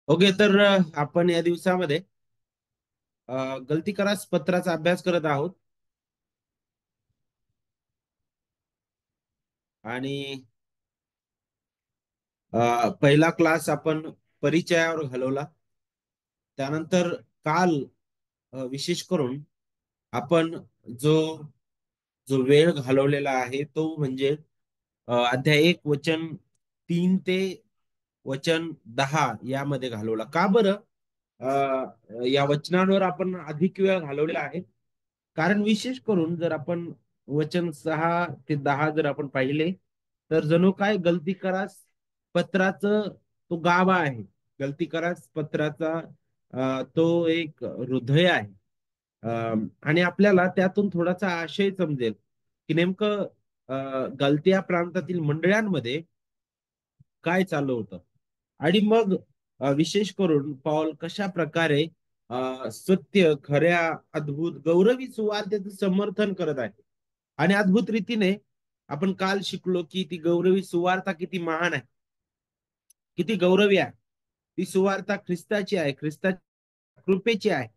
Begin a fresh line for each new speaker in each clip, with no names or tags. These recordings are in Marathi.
ओके, तर आपण या दिवसामध्ये गलती करास पत्राचा अभ्यास करत आहोत. आणि पहिला क्लास आपण परिचयावर घालवला. त्यानंतर काल विशेष करून आपण जो जो वेळ घालवलेला आहे तो म्हणजे अध्याय 1 वचन 3 ते वचन 10 यामध्ये घालवला. का बरं या वचनांवर आपण अधिक वेळ घालवलेला आहे? कारण विशेष करून जर आपण वचन 6 ते 10 जर आपण पाहिले, तर जणू काय गलती करास पत्राचं तो गाभा आहे. गलती करास पत्राचा तो एक हृदय आहे. आणि आपल्याला त्यातून थोडासा आशय समजेल, की नेमकं गलतिया प्रांतातील मंडळांमध्ये काय चालू होतं. आणि मग विशेष करून पौल कशा प्रकारे सत्य, खऱ्या, अद्भुत, गौरवी सुवार्तेचं समर्थन करत आहे. आणि अद्भुत रीतीने आपण काल शिकलो, की ती गौरवी सुवार्ता किती महान आहे, किती गौरवी आहे. ती सुवार्ता ख्रिस्ताची आहे, ख्रिस्ताच्या कृपेची आहे.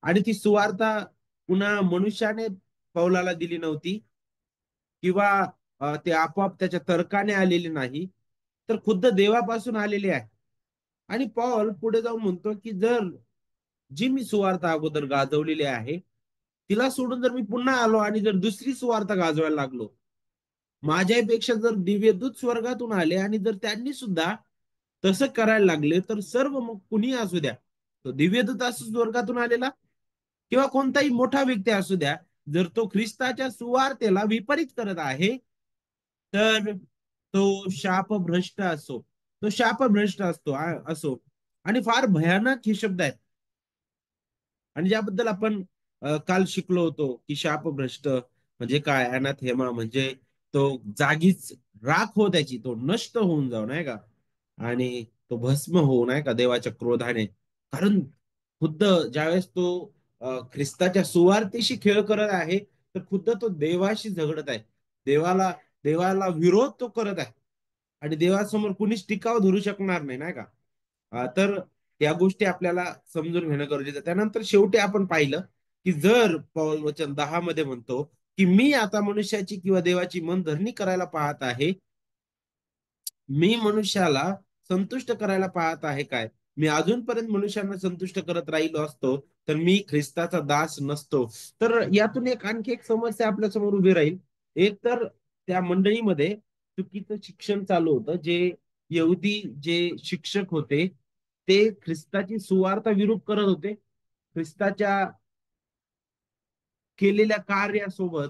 आणि ती सुवार्ता पुन्हा मनुष्याने पौलाला दिली नव्हती, किंवा ते आपोआप त्याच्या तर्काने आलेले नाही, तर खुद्द देवापासून आलेले आहे. आणि पॉल पुढे जाऊन म्हणतो, की जर जी मी सुवार्ता अगोदर गाजवलेली आहे, तिला सोडून जर मी पुन्हा आलो आणि जर दुसरी सुवार्ता गाजवायला लागलो, माझ्यापेक्षा जर दिव्यदूत स्वर्गातून आले आणि जर त्यांनी सुद्धा तसं करायला लागले, तर सर्व मग कुणी असू द्या, तो दिव्यदूत असू स्वर्गातून आलेला किंवा कोणताही मोठा व्यक्ती असू द्या, जर तो ख्रिस्ताच्या सुवार्तेला विपरीत करत आहे, तर तो शापभ्रष्ट असो, तो शापभ्रष्ट असो. आणि फार भयानक हे शब्द आहेत. आणि ज्याबद्दल आपण काल शिकलो होतो, की शापभ्रष्ट म्हणजे काय, अनाथेमा म्हणजे तो जागीच राख हो त्याची, तो नष्ट होऊन जाऊ, नाही का. आणि तो भस्म होऊ, नाही का, देवाच्या क्रोधाने. कारण खुद्द ज्यावेळेस तो ख्रिस्ताच्या सुवार्तेशी खेळ करत आहे, तर खुद्द तो देवाशी झगडत आहे. देवाला देवाला विरोध तो करत आहे. आणि देवासमोर कुणीच टिकाव धरू शकणार नाही, नाही का. तर या गोष्टी आपल्याला समजून घेणं गरजेचं आहे. त्यानंतर शेवटी आपण पाहिलं, की जर पौल वचन 10 मध्ये म्हणतो, की मी आता मनुष्याची किंवा देवाची मनधरणी करायला पाहत आहे, मी मनुष्याला संतुष्ट करायला पाहत आहे काय? मी अजूनपर्यंत मनुष्यांना संतुष्ट करत राहिलो असतो, तर मी ख्रिस्ताचा दास नसतो. तर यातून आणखी एक समस्या आपल्या समोर उभी राहील. एक तर त्या मंडळीमध्ये चुकीचं शिक्षण चालू होतं. जे यहुदी जे शिक्षक होते, ते ख्रिस्ताची सुवार्ता विरूप करत होते. ख्रिस्ताच्या केलेल्या कार्यासोबत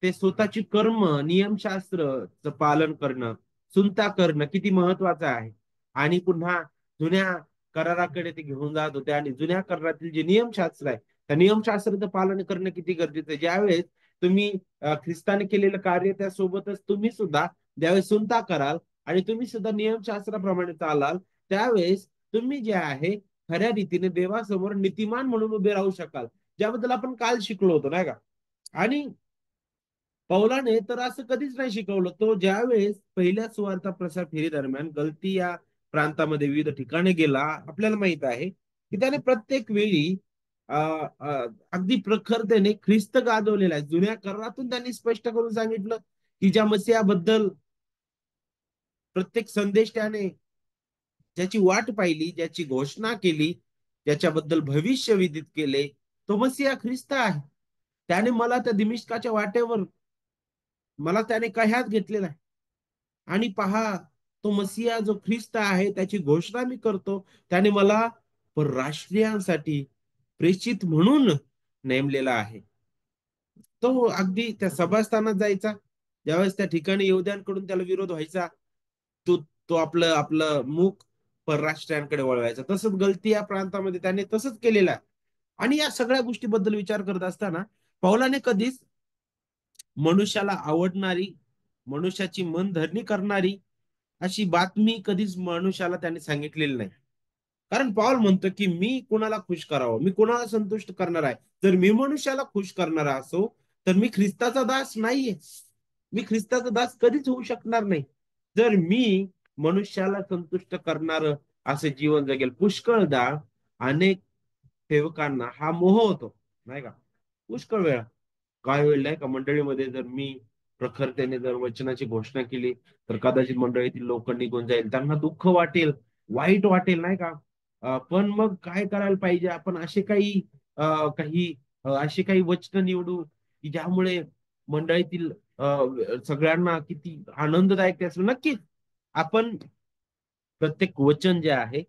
ते स्वतःची कर्म, नियमशास्त्रचं पालन करणं, सुनता करणं किती महत्वाचं आहे. आणि पुन्हा जुन्या कराराकडे ते घेऊन जात होते. आणि जुन्या करारातील जे नियमशास्त्र आहे, त्या नियमशास्त्राचं पालन करणं किती गरजेचं आहे. ज्यावेळेस तुम्ही ख्रिस्ताने केलेलं कार्य त्यासोबतच तुम्ही सुद्धा ज्यावेळेस सुनता कराल आणि तुम्ही सुद्धा नियमशास्त्राप्रमाणे चालाल, त्यावेळेस तुम्ही जे आहे खऱ्या रीतीने देवासमोर नीतिमान म्हणून उभे राहू शकाल. ज्याबद्दल आपण काल शिकलो होतो, नाही का. आणि पौलाने तर असं कधीच नाही शिकवलं. तो ज्यावेळेस पहिल्या सुवार्ता प्रसार फेरी दरम्यान गलती या प्रांतामध्ये विविध ठिकाणी गेला, आपल्याला माहित आहे, की त्याने प्रत्येक वेळी अगदी प्रखरतेने ख्रिस्त गाजवलेला आहे. जुन्या करारातून त्यांनी स्पष्ट करून सांगितलं, की ज्या मसीहाबद्दल प्रत्येक संदेश त्याने ज्याची वाट पाहिली, ज्याची घोषणा केली, ज्याच्याबद्दल भविष्य विदित केले, तो मसीहा ख्रिस्त आहे. त्याने मला त्या दिमिश्काच्या वाटेवर मला त्याने कह्यात घेतलेला आहे. आणि पहा, तो मसीहा जो ख्रिस्त आहे त्याची घोषणा मी करतो. त्याने मला राष्ट्रीयांसाठी प्रेषित म्हणून नेमलेला आहे. तो अगदी त्या सभास्थानात जायचा, ज्यावेळेस त्या ठिकाणी यहद्यांकडून त्याला विरोध व्हायचा, तो तो आपलं आपलं मुख परराष्ट्रीयांकडे वळवायचा. तसंच गलती या प्रांतामध्ये त्याने तसंच केलेलं आहे. आणि या सगळ्या गोष्टीबद्दल विचार करत असताना पौलाने कधीच मनुष्याला आवडणारी, मनुष्याची मनधरणी करणारी अशी बातमी कधीच मनुष्याला त्याने सांगितलेली नाही. कारण पौल म्हणतो, की मी कुणाला खुश करावं, मी कुणाला संतुष्ट करणार आहे. जर मी मनुष्याला खुश करणारा असो, तर मी ख्रिस्ताचा दास नाहीये. मी ख्रिस्ताचा दास कधीच होऊ शकणार नाही. जर मी मनुष्याला संतुष्ट करणार असे जीवन जगेल. पुष्कळदा अनेक सेवकांना हा मोह होतो, नाही का? पुष्कळ वेळा काय वेळ नाही का मंडळीमध्ये जर मी प्रखरतेने जर वचनाची घोषणा केली, तर कदाचित मंडळीतील लोक निघून जाईल. त्यांना दुःख वाटेल, वाईट वाटेल, नाही का? पण मग काय करायला पाहिजे? आपण अशी काही वचनं निवडू की ज्यामुळे मंडळीतील सगळ्यांना किती आनंददायक ते असेल. नक्कीच आपण प्रत्येक वचन जे आहे,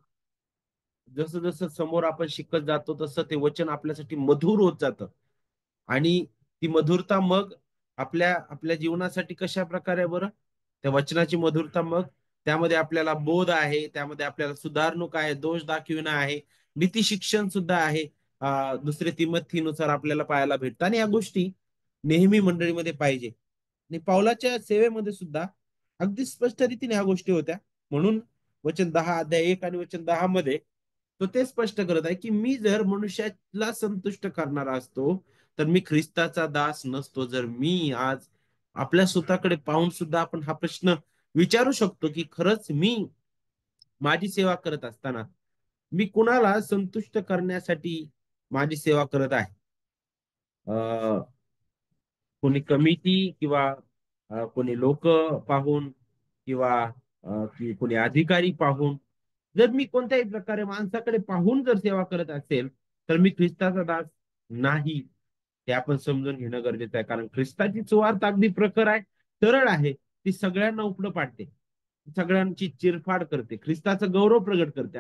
जसं जसं समोर आपण शिकत जातो तसं ते वचन आपल्यासाठी मधुर होत जातं. आणि ती मधुरता मग आपल्या आपल्या जीवनासाठी कशा प्रकारे बरं? त्या वचनाची मधुरता मग त्यामध्ये आपल्याला बोध आहे, त्यामध्ये आपल्याला सुधारणूक आहे, दोष दाखविणं आहे, नीती शिक्षण सुद्धा आहे. दुसरे तिमोथीनुसार आपल्याला पाहायला भेटतं आणि या गोष्टी नेहमी मंडळीमध्ये पाहिजे. आणि पावलाच्या सेवेमध्ये सुद्धा अगदी स्पष्ट रीतीने ह्या गोष्टी होत्या. म्हणून वचन 10 अध्याय 1 आणि वचन 10 मध्ये तो ते स्पष्ट करत आहे, की मी जर मनुष्याला संतुष्ट करणारा असतो, तर मी ख्रिस्ताचा दास नसतो. जर मी आज आपल्या स्वतःकडे पाहून सुद्धा आपण हा प्रश्न विचारू शकतो, की खरंच मी माझी सेवा करत असताना मी कुणाला संतुष्ट करण्यासाठी माझी सेवा करत आहे. अ, कोणी कमिटी किंवा कोणी लोक पाहून किंवा कोणी अधिकारी पाहून, जर मी कोणत्याही प्रकारे माणसाकडे पाहून जर सेवा करत असेल, तर मी ख्रिस्ताचा दास नाही. हे आपण समजून घेणं गरजेचं आहे. कारण ख्रिस्ताची सुवार्ता अगदी प्रखर आहे, सरळ आहे. ती सगळ्यांना उपडं पाडते. सगळ्यांची चिरफाड करते. ख्रिस्ताचा गौरव प्रगट करते.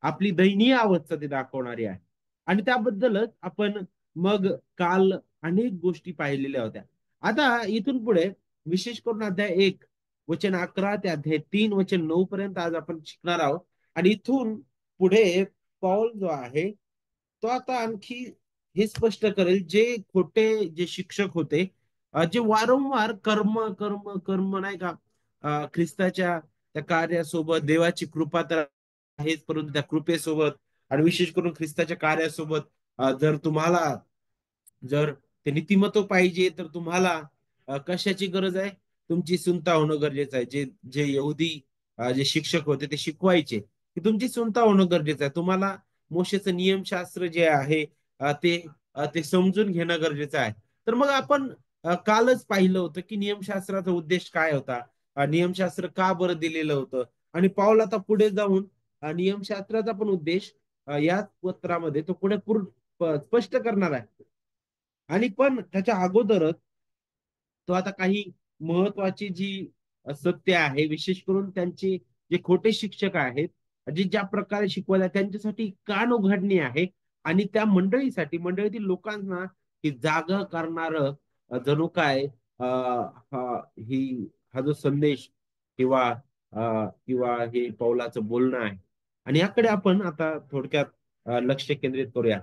आपली दयनीय अवस्था ते दाखवणारी आहे. आणि त्याबद्दलच आपण मग काल अनेक गोष्टी पाहिलेल्या होत्या. आता इथून पुढे विशेष करून अध्याय 1 वचन 11 ते अध्याय 3 वचन 9 पर्यंत आज आपण शिकणार आहोत. आणि इथून पुढे पौल जो आहे तो आता आणखी हे स्पष्ट करेल, जे खोटे जे शिक्षक होते, जे वारंवार कर्म कर्म कर्म नाही का, ख्रिस्ताच्या त्या कार्यासोबत देवाची कृपा तर आहेच, परंतु त्या कृपेसोबत आणि विशेष करून ख्रिस्ताच्या कार्यासोबत जर तुम्हाला जर ते नीतिमत्व पाहिजे, तर तुम्हाला कशाची गरज आहे? तुमची सुनता होणं गरजेचं आहे. जे जे यहुदी जे शिक्षक होते ते शिकवायचे की तुमची सुनता होणं गरजेचं आहे. तुम्हाला मोशेचं नियमशास्त्र जे आहे ते समजून घेणं गरजेचं आहे. तर मग आपण कालच पाहिलं होतं की नियमशास्त्राचा उद्देश काय होता? नियमशास्त्र का बरं दिलेलं होतं? आणि पाऊल आता पुढे जाऊन नियमशास्त्राचा पण उद्देश याच पत्रामध्ये तो पुढे स्पष्ट करणार आहे. आणि पण त्याच्या अगोदरच तो आता काही महत्वाची जी सत्य आहे, विशेष करून त्यांचे जे खोटे शिक्षक आहेत, जे ज्या प्रकारे शिकवल्या त्यांच्यासाठी कान उघडणी आहे. आणि त्या मंडळीसाठी मंडळीतील लोकांना ही जागा करणार जणू काय हा जो संदेश किंवा किंवा हे पौलाचं बोलणं आहे. आणि याकडे आपण आता थोडक्यात लक्ष केंद्रित करूया.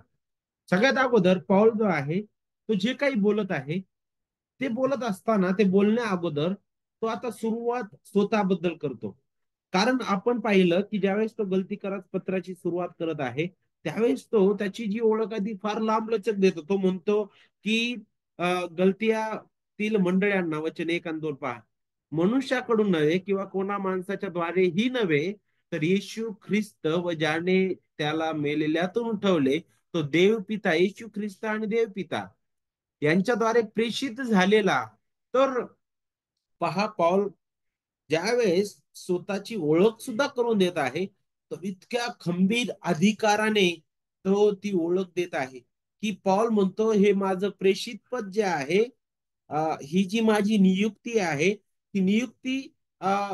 सगळ्यात अगोदर पौल जो आहे तो जे काही बोलत आहे, ते बोलत असताना ते बोलण्या अगोदर तो आता सुरुवात स्वतःबद्दल करतो. कारण आपण पाहिलं की ज्यावेळेस तो गलती करत पत्राची सुरुवात करत आहे, त्यावेळेस तो त्याची जी ओळख आहे ती फार लांबलचक देतो. तो म्हणतो की गलतीतील मंडळ्यांना वचन 1 आणि 2 पहा. मनुष्याकडून नव्हे किंवा कोणा माणसाच्या द्वारेही नव्हे, तर येशू ख्रिस्त व ज्याने त्याला मेलेल्यातून उठवले, तो देवपिता येशू ख्रिस्त आणि देवपिता यांच्याद्वारे प्रेषित झालेला. तर पहा पॉल ज्यावेळेस स्वतःची ओळख सुद्धा करून देत आहे, तो इतक्या खंबीर अधिकाराने तो ती ओळख देत आहे, की पॉल म्हणतो हे माझं प्रेषित पद जे आहे, ही जी माझी नियुक्ती आहे, ही नियुक्ती अ,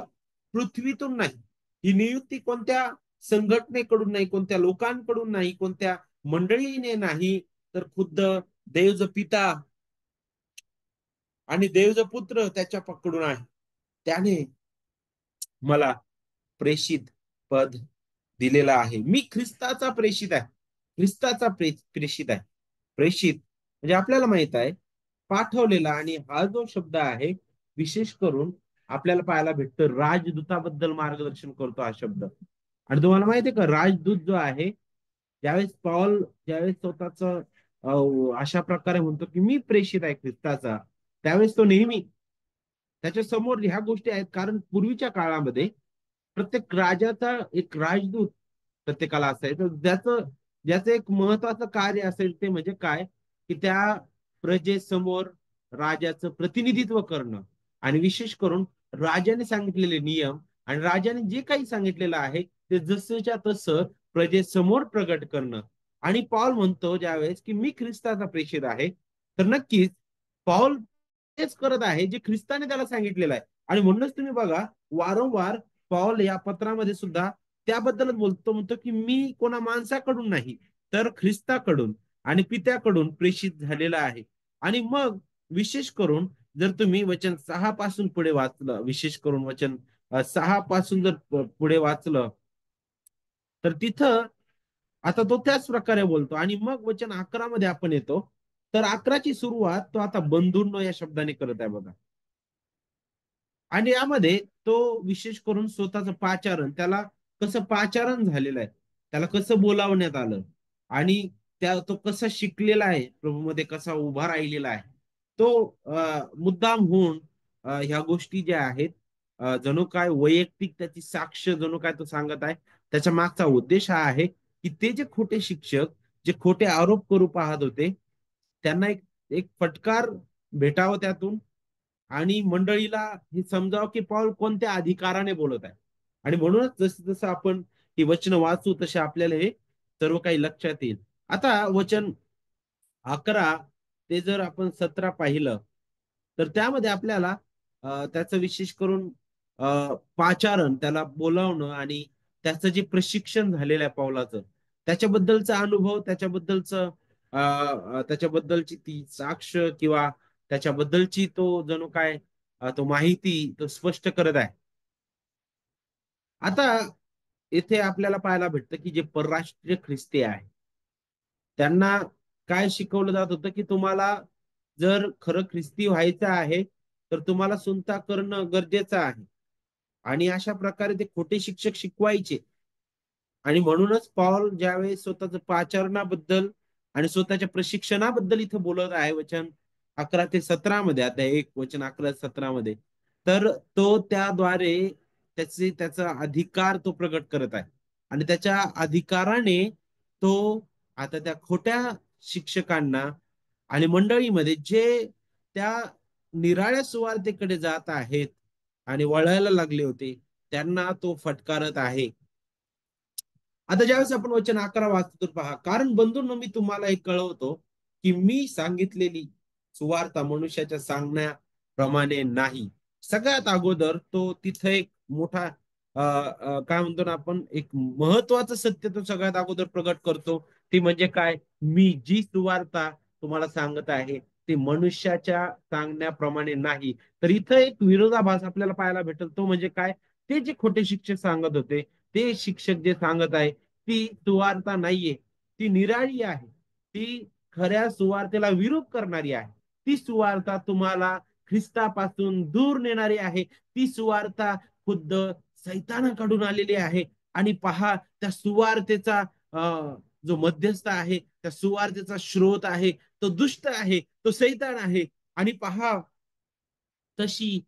पृथ्वीतून नाही. ही नियुक्ती कोणत्या संघटनेकडून नाही, कोणत्या लोकांकडून नाही, कोणत्या मंडळीने नाही, तर खुद्द देव जो पिता आणि देव जो पुत्र त्याच्या पकडून आहे. त्याने मला प्रेषित पद दिलेला आहे. मी ख्रिस्ताचा प्रेषित आहे. ख्रिस्ताचा प्रेषित आहे. प्रेषित म्हणजे आपल्याला माहित आहे पाठवलेला. आणि हा जो शब्द आहे विशेष करून आपल्याला पाहायला भेटतं राजदूताबद्दल मार्गदर्शन करतो हा शब्द. आणि तुम्हाला माहिती आहे का राजदूत जो आहे, ज्यावेळेस स्वतःच अशा प्रकारे म्हणतो की मी प्रेषित आहे ख्रिस्ताचा, त्यावेळेस तो नेहमी त्याच्या समोर ह्या गोष्टी आहेत. कारण पूर्वीच्या काळामध्ये प्रत्येक राजाचा एक राजदूत प्रत्येकाला असायचं, ज्याचं ज्याचं एक महत्वाचं कार्य असेल ते म्हणजे काय, की त्या प्रजेसमोर राजाचं प्रतिनिधित्व करणं, आणि विशेष करून राजाने सांगितलेले नियम आणि राजाने जे काही सांगितलेलं आहे ते जसंच्या तसं प्रजेसमोर प्रगट करणं. आणि पौल म्हणतो ज्यावेळेस की मी ख्रिस्ताचा प्रेषित आहे, तर नक्कीच पौल तेच करत आहे जे ख्रिस्ताने त्याला सांगितलेलं आहे. आणि म्हणूनच तुम्ही बघा, वारंवार पौल या पत्रामध्ये सुद्धा त्याबद्दलच बोलतो, म्हणतो की मी कोणा माणसाकडून नाही, तर ख्रिस्ताकडून आणि पित्याकडून प्रेषित झालेला आहे. आणि मग विशेष करून जर तुम्ही वचन 6 पासून पुढे वाचलं, विशेष करून वचन 6 पासून जर पुढे वाचलं, तर तिथं आता तो त्याच प्रकारे बोलतो. आणि मग वचन 11 मध्ये आपण येतो, तर 11ची सुरुवात तो आता बंधूंनो या शब्दाने करत आहे बघा. आणि यामध्ये तो विशेष करून स्वतःचं पाचारण, त्याला कसं पाचारण झालेलं आहे, त्याला कसं बोलावण्यात आलं, आणि तो कसा शिकलेला आहे, प्रभूमध्ये कसा उभा राहिलेला आहे, तो मुद्दाम होऊन ह्या गोष्टी ज्या आहेत, जणू काय वैयक्तिक त्याची साक्ष जणू काय तो सांगत आहे. त्याच्या मागचा उद्देश हा आहे की ते जे खोटे शिक्षक, जे खोटे आरोप करू पाहत होते, त्यांना एक एक फटकार भेटावं त्यातून, आणि मंडळीला हे समजावं की पौल कोणत्या अधिकाराने बोलत आहे. आणि म्हणूनच जसं जसं आपण ही वचन वाचू तसे आपल्याला हे सर्व काही लक्षात येईल. आता वचन 11 ते जर आपण 17 पाहिलं, तर त्यामध्ये आपल्याला त्याचं विशेष करून पाचारण, त्याला बोलावणं आणि त्याचं जे प्रशिक्षण झालेलं आहे पौलाचं, त्याच्याबद्दलचा अनुभव, त्याच्याबद्दलची ती साक्ष, किंवा त्याच्याबद्दलची तो जणू काय तो माहिती तो स्पष्ट करत आहे. आता येथे आपल्याला पाहायला भेटतं की जे परराष्ट्रीय ख्रिस्ती आहे, त्यांना काय शिकवलं जात होतं की तुम्हाला जर खरं ख्रिस्ती व्हायचं आहे, तर तुम्हाला सुनता करणं गरजेचं आहे. आणि अशा प्रकारे ते खोटे शिक्षक शिकवायचे. आणि म्हणूनच पौल ज्यावेळेस स्वतःच्या पाचारणाबद्दल आणि स्वतःच्या प्रशिक्षणाबद्दल इथं बोलत आहे, वचन 11 ते 17 मध्ये, आता एक वचन 11-17 मध्ये, तर तो त्याद्वारे त्याचा अधिकार तो प्रकट करत आहे. आणि त्याच्या अधिकाराने तो आता त्या खोट्या शिक्षकांना आणि मंडळीमध्ये जे त्या निराळ्या सुवार्तेकडे जात आहेत आणि वळायला लागले होते, त्यांना तो फटकारत आहे. आता ज्यावेळेस आपण वचन 11 वाचतो, तर पहा, कारण बंधूंनो मी तुम्हाला एक कळवतो की मी सांगितलेली सुवार्ता मनुष्याच्या सांगण्याप्रमाणे नाही. सगळ्यात अगोदर तो तिथे एक मोठा काय म्हणतो ना आपण, एक महत्वाचं सत्य तो सगळ्यात अगोदर प्रगट करतो. ती म्हणजे काय, मी जी सुवार्ता तुम्हाला सांगत आहे ती मनुष्याच्या सांगण्याप्रमाणे नाही. तर इथं एक विरोधाभास आपल्याला पाहायला भेटल, तो म्हणजे काय, ते जे खोटे शिक्षक सांगत होते, ते शिक्षक जे सांगत आहे ती सुवार्ता नाहीये, ती निराळी आहे, ती खऱ्या सुवार्तेला विरोध करणारी आहे. ती सुवार्ता तुम्हाला ख्रिस्तापासून दूर नेणारी आहे. ती सुवार्ता खुद्द सैतानाकडून आलेली आहे. आणि पहा, त्या सुवार्तेचा जो मध्यस्थ आहे, त्या सुवार्तेचा स्रोत आहे, तो दुष्ट आहे, तो सैतान आहे. आणि पहा, तशी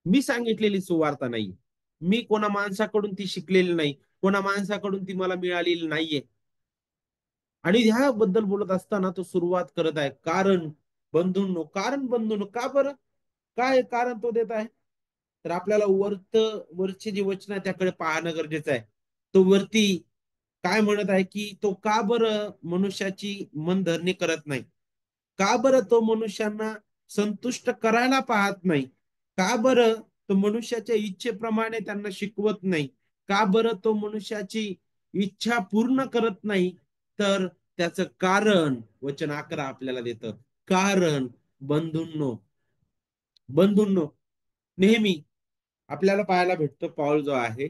मी सांगितलेली सुवार्ता नाही, मी कोणा माणसाकडून ती शिकलेली नाही, कोणा माणसाकडून ती मला मिळालेली नाहीये. आणि ह्याबद्दल बोलत असताना तो सुरुवात करत आहे, कारण बंधूंनो, का बरं, काय कारण तो देत आहे. तर आपल्याला वरचे जे वचन आहे त्याकडे पाहणं गरजेचं आहे. तो वरती काय म्हणत आहे की तो का बरं मनुष्याची मनधरणी करत नाही, का बरं तो मनुष्यांना संतुष्ट करायला पाहत नाही, का बरं तो मनुष्याच्या इच्छेप्रमाणे त्यांना शिकवत नाही, का बरं तो मनुष्याची इच्छा पूर्ण करत नाही. तर त्याचं कारण वचन 11 आपल्याला देतं. कारण बंधूंनो, बंधूंनो, नेहमी आपल्याला पाहायला भेटतो पौल जो आहे,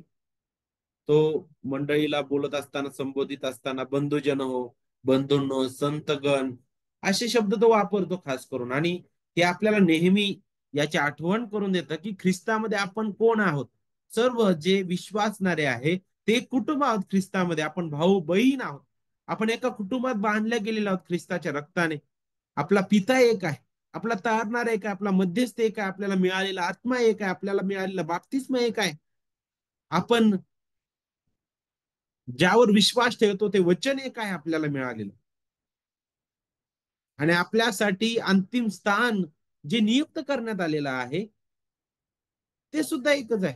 तो मंडळीला बोलत असताना, संबोधित असताना बंधुजन हो, बंधूंनो, संतगण, असे शब्द तो वापरतो खास करून. आणि ते आपल्याला नेहमी याची आठवण करून देतं की ख्रिस्तामध्ये आपण कोण आहोत. सर्व जे विश्वासणारे आहे ते कुटुंब आहोत ख्रिस्तामध्ये, आपण भाऊ बहीण आहोत. आपण एका कुटुंबात बांधल्या गेलेलो आहोत ख्रिस्ताच्या रक्ताने. आपला पिता एक आहे, आपला तारणारा एक आहे, आपला मध्यस्थ एक आहे, आपल्याला मिळालेला आत्मा एक आहे, आपल्याला मिळालेला बाप्तिस्म एक आहे. आपण ज्यावर विश्वास ठेवतो ते वचन एक आहे आपल्याला मिळालेलं. आणि आपल्यासाठी अंतिम स्थान जे नियुक्त करण्यात आलेलं आहे ते सुद्धा एकच आहे.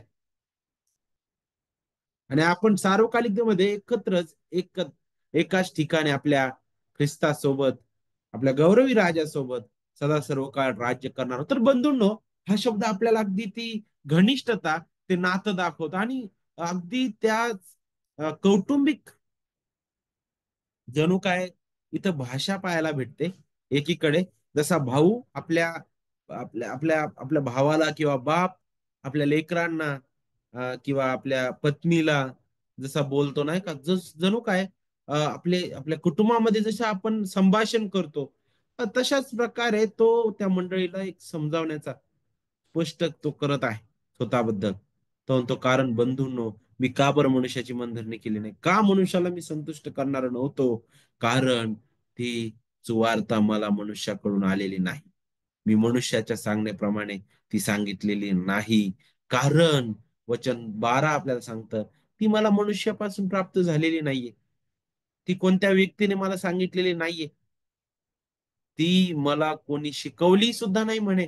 आणि आपण सार्वकालिकतेमध्ये एकत्रच एकाच ठिकाणी आपल्या ख्रिस्तासोबत, आपल्या गौरवी राजासोबत सदा सर्व काळ राज्य करणार. तर बंधूंनो, हा शब्द आपल्याला अगदी ती घनिष्ठता, ते नातं दाखवत आणि अगदी त्या कौटुंबिक जणू काय इथं भाषा पाहायला भेटते. एकीकडे जसा भाऊ आपल्या आपल्या आपल्या आपल्या भावाला किंवा बाप आपल्या लेकरांना किंवा आपल्या पत्नीला जसा बोलतो नाही का, जणू काय आपल्या कुटुंबामध्ये जसं आपण संभाषण करतो, तशाच प्रकारे तो त्या मंडळीला एक समजावण्याचा स्पष्ट तो करत आहे स्वतःबद्दल. तो म्हणतो, कारण बंधूंनो, मी का बरं मनुष्याची मनधरणी केली नाही? का मनुष्याला मी संतुष्ट करणार नव्हतो? कारण ती सुवार्ता मला मनुष्याकडून आलेली नाही. मी मनुष्याच्या सांगण्याप्रमाणे ती सांगितलेली नाही. कारण वचन 12 आपल्याला सांगतं, ती मला मनुष्यापासून प्राप्त झालेली नाहीये. ती कोणत्या व्यक्तीने मला सांगितलेली नाहीये. ती मला कोणी शिकवली सुद्धा नाही म्हणे.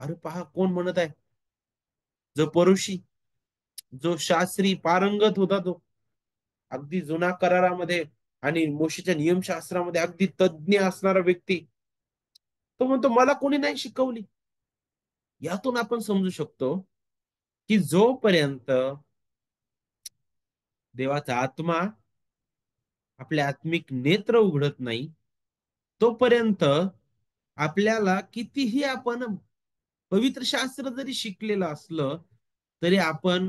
अरे पहा कोण म्हणत आहे? जो परुषी, जो शास्त्री पारंगत होता तो. अगदी जुना करारामध्ये आणि मोशेच्या नियमशास्त्रामध्ये अगदी तज्ञ असणारा व्यक्ती. तो म्हणतो मला कोणी नाही शिकवली. यातून आपण समजू शकतो, की जोपर्यंत देवाचा आत्मा आपले आत्मिक नेत्र उघडत नाही, तोपर्यंत आपल्याला कितीही आपण पवित्र शास्त्र जरी शिकलेलं असलं, तरी आपण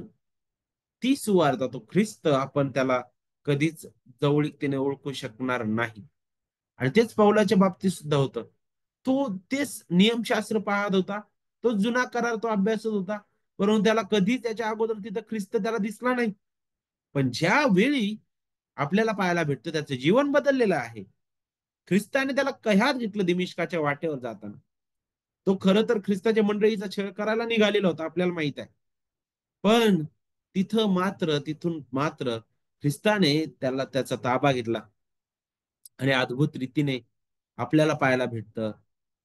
ती सुवार्ता, तो ख्रिस्त आपण त्याला कधीच जवळीकतेने ओळखू शकणार नाही. आणि तेच पौलाच्या बाबतीत सुद्धा होतं. तो तेच नियमशास्त्र पाहत होता. तो जुना करार तो अभ्यासत होता. परंतु त्याला कधी त्याच्या अगोदर तिथं ख्रिस्त त्याला दिसला नाही. पण ज्या वेळी आपल्याला पाहायला भेटतं त्याचं जीवन बदललेलं आहे. ख्रिस्ताने त्याला कह्यात घेतलं दिमिश्काच्या वाटेवर जाताना. तो खरं तर ख्रिस्ताच्या मंडळीचा छळ करायला निघालेला होता आपल्याला माहित आहे. पण तिथून मात्र ख्रिस्ताने त्याला त्याचा ताबा घेतला आणि अद्भुत रीतीने आपल्याला पाहायला भेटतं,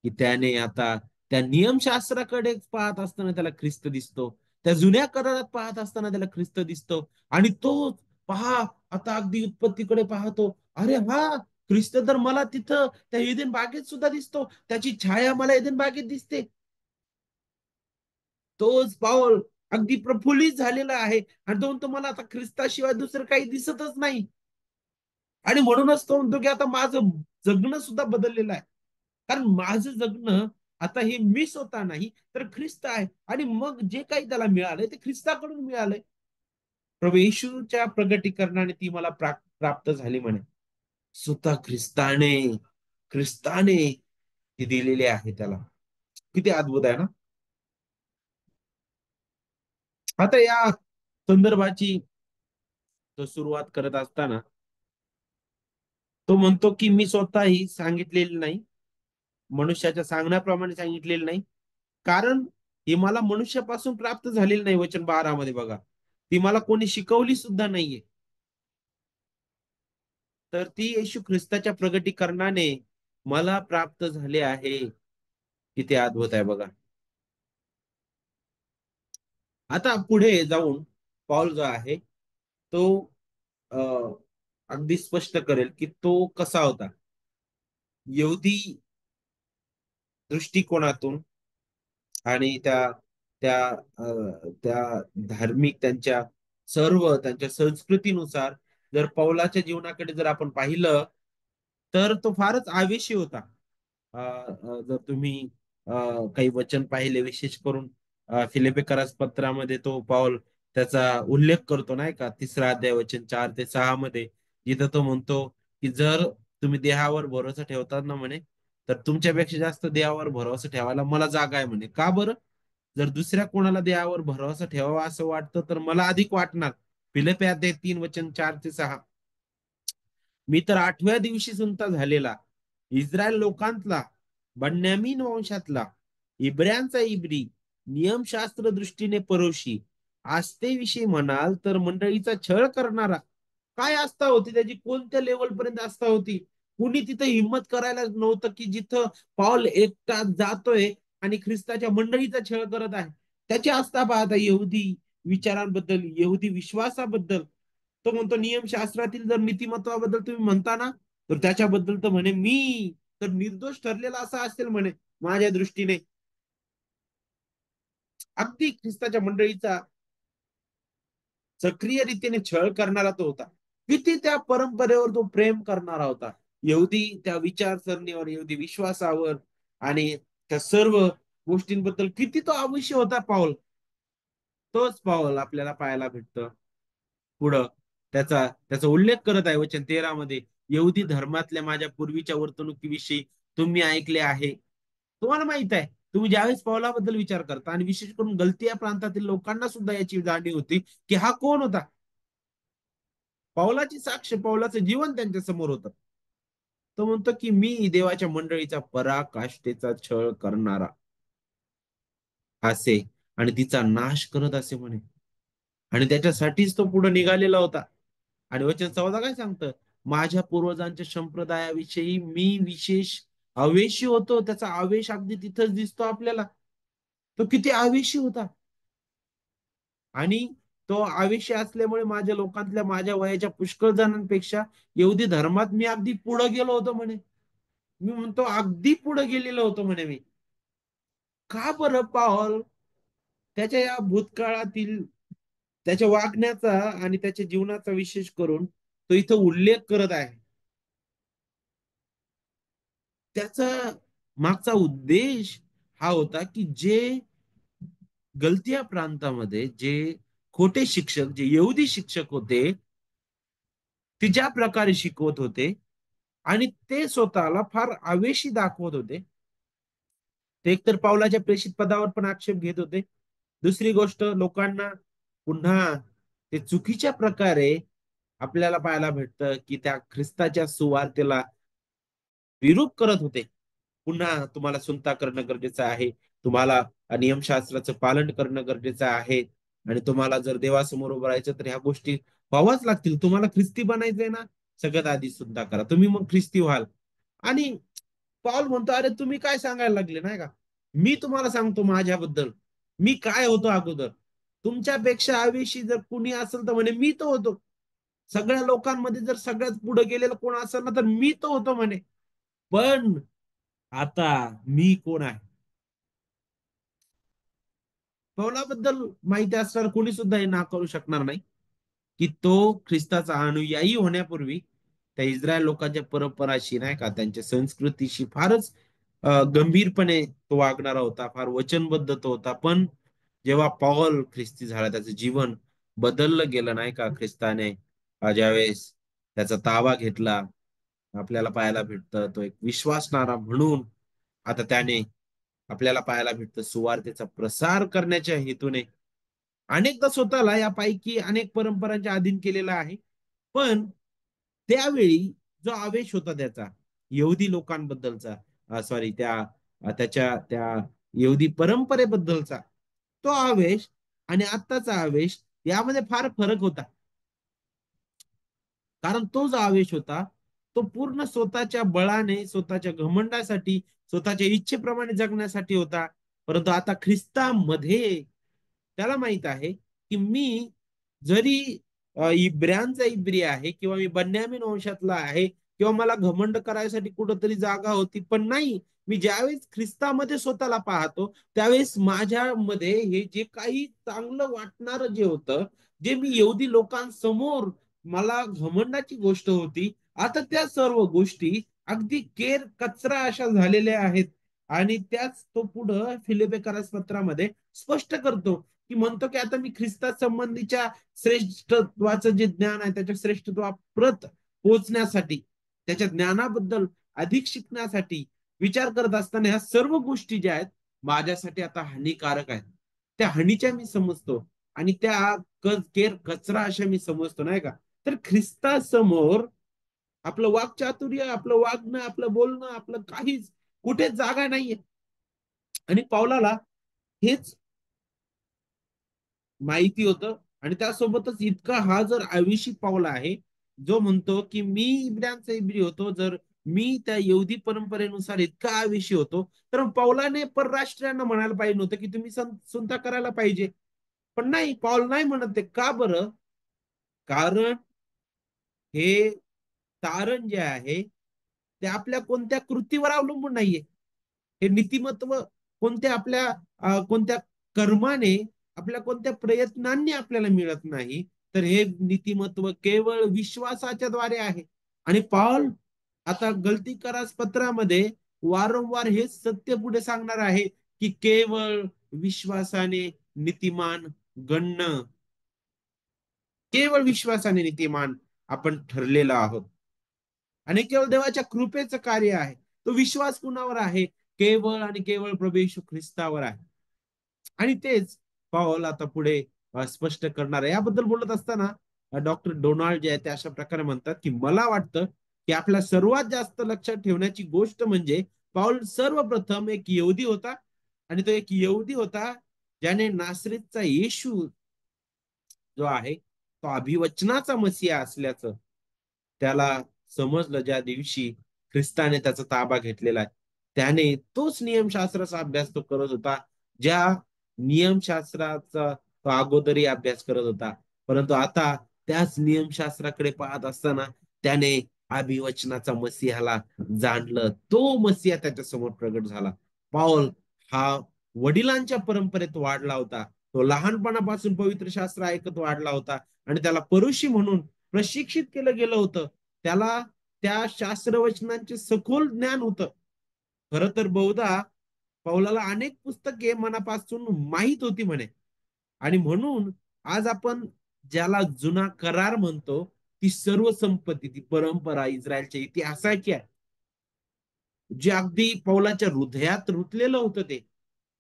की त्याने आता त्या नियमशास्त्राकडे पाहत असताना त्याला ख्रिस्त दिसतो. त्या जुन्या करारात पाहत असताना त्याला ख्रिस्त दिसतो आणि तो पहा आता अगदी उत्पत्तीकडे पाहतो. अरे हा ख्रिस्त तर मला तिथं त्या एदेन बागेत सुद्धा दिसतो. त्याची छाया मला एदेन बागेत दिसते. तोच पाऊल अगदी प्रफुल्लित झालेला आहे आणि तो म्हणतो मला आता ख्रिस्ताशिवाय दुसरं काही दिसतच नाही. आणि म्हणूनच तो म्हणतो, की आता माझं जगणं सुद्धा बदललेलं आहे. कारण माझं जगणं आता हे मी स्वतः नाही, तर ख्रिस्त आहे. आणि मग जे काही त्याला मिळालंय ते ख्रिस्ताकडून मिळालंय. प्रभू येशूच्या प्रगटीकरणाने ती मला प्राप्त झाली म्हणे. स्वतः ख्रिस्ताने ती दिलेली आहे त्याला. किती अद्भुत आहे ना? आता या संदर्भाची तो सुरुवात करत असताना तो म्हणतो, की मी स्वतःही सांगितलेली नाही. मनुष्याच्या सांगण्याप्रमाणे सांगितलेलं नाही. कारण ही मला मनुष्यापासून प्राप्त झालेली नाही. वचन 12 मध्ये बघा. ती मला कोणी शिकवली सुद्धा नाहीये. तर ती येशू ख्रिस्ताच्या प्रगटीकरणाने मला प्राप्त झाले आहे. किती अद्भुत आहे बघा. आता पुढे जाऊन पौल जो आहे तो अ, अगदी स्पष्ट करेल, की तो कसा होता. यहुदी दृष्टिकोनातून आणि त्या त्या धार्मिक त्यांच्या संस्कृतीनुसार जर पौलाच्या जीवनाकडे जर आपण पाहिलं, तर तो फारच आवेशी होता. जर तुम्ही अ, काही वचन पाहिले विशेष करून फिलिपिकरास पत्रामध्ये तो पाऊल त्याचा उल्लेख करतो नाही का, 3रा अध्याय वचन 4 ते 6 मध्ये, जिथं तो म्हणतो की जर तुम्ही देहावर भरोसा ठेवतात ना म्हणे, तर तुमच्यापेक्षा जास्त देहावर भरोसा ठेवायला मला जागा आहे म्हणे. का बरं? जर दुसऱ्या कोणाला देहावर भरोसा ठेवावा असं वाटतं तर मला अधिक वाटणार. फिलिपी अध्याय 3 वचन 4 ते 6. मी तर 8व्या दिवशी सुनता झालेला, इस्रायल लोकांतला, बन्यामीन वंशातला, इब्र्यांचा इब्री, नियमशास्त्र दृष्टीने परोशी, आस्थेविषयी म्हणाल तर मंडळीचा छळ करणारा, काय आस्था होती त्याची, कोणत्या लेवलपर्यंत आस्था होती. कुणी तिथं हिंमत करायला नव्हतं की जिथं पाऊल एकटा जातोय आणि ख्रिस्ताच्या मंडळीचा छळ करत आहे. त्याची आस्था पाहता यहुदी विचारांबद्दल, यहुदी विश्वासाबद्दल. तो म्हणतो नियमशास्त्रातील जर नीतिमत्वाबद्दल तुम्ही म्हणता ना, तर त्याच्याबद्दल तर म्हणे मी तर निर्दोष ठरलेला असा असेल म्हणे माझ्या दृष्टीने. अगदी ख्रिस्ताच्या मंडळीचा सक्रिय रीतीने छळ करणारा तो होता. किती त्या परंपरेवर तो प्रेम करणारा होता. यहुदी त्या विचारसरणीवर, यहुदी विश्वासावर आणि त्या सर्व गोष्टींबद्दल किती तो अवश्य होता पाऊल. तोच पाऊल आपल्याला पाहायला भेटतं पुढं. त्याचा त्याचा उल्लेख करत आहे वचन 13 मध्ये. यहुदी धर्मातल्या माझ्या पूर्वीच्या वर्तणुकीविषयी तुम्ही ऐकले आहे. तुम्हाला माहित आहे, तुम्ही ज्यावेळेस पावलाबद्दल विचार करता आणि विशेष करून गलतिया प्रांतातील लोकांना सुद्धा याची जाणीव होती की हा कोण होता. पावलाची साक्ष, पावलाचं जीवन त्यांच्या समोर होतं. तो म्हणतो की मी देवाच्या मंडळीचा पराकाष्ठेचा छळ करणारा असे आणि तिचा नाश करत असे म्हणे. आणि त्याच्यासाठीच तो पुढे निघालेला होता. आणि वचन 14 काय सांगतं, माझ्या पूर्वजांच्या संप्रदायाविषयी मी विशेष आवेशी होतो. त्याचा आवेश अगदी तिथंच दिसतो आपल्याला. तो किती आवेशी होता. आणि तो आवेशी असल्यामुळे माझ्या लोकांतल्या माझ्या वयाच्या पुष्कळ जणांपेक्षा यहुदी धर्मात मी अगदी पुढे गेलो होतो म्हणे. मी म्हणतो अगदी पुढे गेलेलो होतो म्हणे मी. का बरं पॉल त्याच्या या भूतकाळातील त्याच्या वागण्याचा आणि त्याच्या जीवनाचा विशेष करून तो इथं उल्लेख करत आहे. त्याचा मागचा उद्देश हा होता की जे गलतिया प्रांतामध्ये जे खोटे शिक्षक, जे यहुदी शिक्षक होते, ते ज्या प्रकारे शिकवत होते आणि ते स्वतःला फार आवेशी दाखवत होते. ते एकतर पावलाच्या प्रेषित पदावर पण आक्षेप घेत होते. दुसरी गोष्ट, लोकांना पुन्हा ते चुकीच्या प्रकारे आपल्याला पाहायला भेटतं की त्या ख्रिस्ताच्या सुवार्तेला विरोध करत होते. पुन्हा तुम्हाला सुनता करणं गरजेचं आहे. तुम्हाला नियमशास्त्राचं पालन करणं गरजेचं आहे. आणि तुम्हाला जर देवासमोर उभं राहायचं तर ह्या गोष्टी व्हाव्याच लागतील. तुम्हाला ख्रिस्ती बनायचंय ना, सगळ्यात आधी सुद्धा करा. तुम्ही मग ख्रिस्ती व्हाल. आणि पॉल म्हणतो, अरे तुम्ही काय सांगायला लागले नाही का? मी तुम्हाला सांगतो माझ्याबद्दल. मी काय होतो अगोदर. तुमच्यापेक्षा आवेशी जर कुणी असेल तर म्हणे मी तो होतो. सगळ्या लोकांमध्ये जर सगळ्यात पुढे गेलेलं कोण असेल ना तर मी तो होतो म्हणे. पण आता मी कोण आहे? पौलाबद्दल माहिती असणारं कोणी सुद्धा हे नाकारू शकणार नाही की तो ख्रिस्ताचा अनुयायी होण्यापूर्वी त्या इस्रायल लोकांच्या परंपराशी नाही का, त्यांच्या संस्कृतीशी फारच गंभीरपणे तो वागणारा होता. फार वचनबद्ध तो होता. पण जेव्हा पॉल ख्रिस्ती झाला, त्याचं जीवन बदललं गेलं नाही का ख्रिस्ताने. ज्यावेळेस त्याचा ताबा घेतला, आपल्याला पाहायला भेटतं तो एक विश्वासणारा म्हणून आता त्याने आपल्याला पाहायला भेटतं सुवार्तेचा प्रसार करण्याच्या हेतूने अनेकदा स्वतःला यापैकी अनेक परंपरांच्या अधीन केलेला आहे. पण त्यावेळी जो आवेश होता त्याचा यहुदी लोकांबद्दलचा, सॉरी त्याच्या त्या यहुदी परंपरेबद्दलचा तो आवेश आणि आत्ताचा आवेश यामध्ये फार फरक होता. कारण तो जो आवेश होता तो पूर्ण स्वतःच्या बळाने, स्वतःच्या घमंडासाठी, स्वतःच्या इच्छेप्रमाणे जगण्यासाठी होता. परंतु आता ख्रिस्तामध्ये त्याला माहित आहे की मी जरी इब्र्यांचा इब्री आहे किंवा मी बन्यामीन वंशातला आहे किंवा मला घमंड करायसाठी कुठंतरी जागा होती, पण नाही. मी ज्यावेळेस ख्रिस्तामध्ये स्वतःला पाहतो त्यावेळेस माझ्यामध्ये हे जे काही चांगलं वाटणार जे होतं, जे मी यहुदी लोकांसमोर मला घमंडाची गोष्ट होती, आता त्या सर्व गोष्टी अगदी केर कचरा अशा झालेल्या आहेत. आणि त्याच तो पुढं फिलिपिकरास पत्रामध्ये स्पष्ट करतो की म्हणतो की आता मी ख्रिस्ता संबंधीच्या श्रेष्ठत्वाचं जे ज्ञान आहे त्याच्या श्रेष्ठत्वाप्रत पोहोचण्यासाठी, त्याच्या ज्ञानाबद्दल अधिक शिकण्यासाठी विचार करत असताना ह्या सर्व गोष्टी ज्या आहेत माझ्यासाठी आता हानिकारक आहेत. त्या हानीच्या मी समजतो आणि त्या केर कचरा अशा मी समजतो नाही का. तर ख्रिस्तासमोर आपलं वाक्चातुर्य, आपलं वागणं, आपलं बोलणं, आपलं काहीच कुठेच जागा नाहीये. आणि पावलाला हेच माहिती होतं. आणि त्यासोबतच इतका हा जर आयुष्य पावला आहे, जो म्हणतो की मी इब्र्यांचा इब्री होतो, जर मी त्या यहुदी परंपरेनुसार इतका आयुष्य होतो, तर पौलाने परराष्ट्रीयांना म्हणायला पाहिजे नव्हतं की तुम्ही सुनता करायला पाहिजे. पण नाही, पौल नाही म्हणत ते. का बरं? कारण हे तारण जे आहे ते आपल्या कोणत्या कृतीवर अवलंबून नाहीये. हे नीतिमत्व कोणत्या आपल्या कोणत्या कर्माने, आपल्या कोणत्या प्रयत्नांनी आपल्याला मिळत नाही, तर हे नीतिमत्व केवळ विश्वासाच्या द्वारे आहे. आणि पौल आता गलती करास पत्रामध्ये वारंवार हेच सत्य पुढे सांगणार आहे की केवळ विश्वासाने नीतिमान गणणं, केवळ विश्वासाने नीतिमान आपण ठरलेलो आहोत. आणि केवळ देवाच्या कृपेचं कार्य आहे. तो विश्वास कुणावर आहे? केवळ आणि केवळ प्रभू येशू ख्रिस्तावर आहे. आणि तेच पाऊल आता पुढे स्पष्ट करणार आहे. याबद्दल बोलत असताना डॉक्टर डोनाल्ड जे आहे ते अशा प्रकारे म्हणतात की मला वाटतं की आपल्या सर्वात जास्त लक्षात ठेवण्याची गोष्ट म्हणजे पाऊल सर्वप्रथम एक यहुदी होता. आणि तो एक यहुदी होता ज्याने नासरीतचा येशू जो आहे तो अभिवचनाचा मसीहा असल्याचं त्याला समजलं ज्या दिवशी ख्रिस्ताने त्याचा ताबा घेतलेला आहे. त्याने तोच नियमशास्त्राचा अभ्यास तो करत होता, ज्या नियमशास्त्राचा तो अगोदरही अभ्यास करत होता. परंतु आता त्याच नियमशास्त्राकडे पाहत असताना त्याने अभिवचनाचा मसीहाला जाणलं. तो मसीहा त्याच्या समोर प्रगट झाला. पाऊल हा वडिलांच्या परंपरेत वाढला होता. तो लहानपणापासून पवित्र शास्त्र ऐकत वाढला होता आणि त्याला परुषी म्हणून प्रशिक्षित केलं गेलं होतं. त्याला त्या शास्त्रवचनांचे सखोल ज्ञान होतं. खरं तर बहुधा पौलाला अनेक पुस्तके मनापासून माहीत होती म्हणे. आणि म्हणून आज आपण ज्याला जुना करार म्हणतो, ती सर्व संपत्ती, ती परंपरा इस्रायलच्या इतिहासाची आहे, जे अगदी पौलाच्या हृदयात रुतलेलं होतं ते.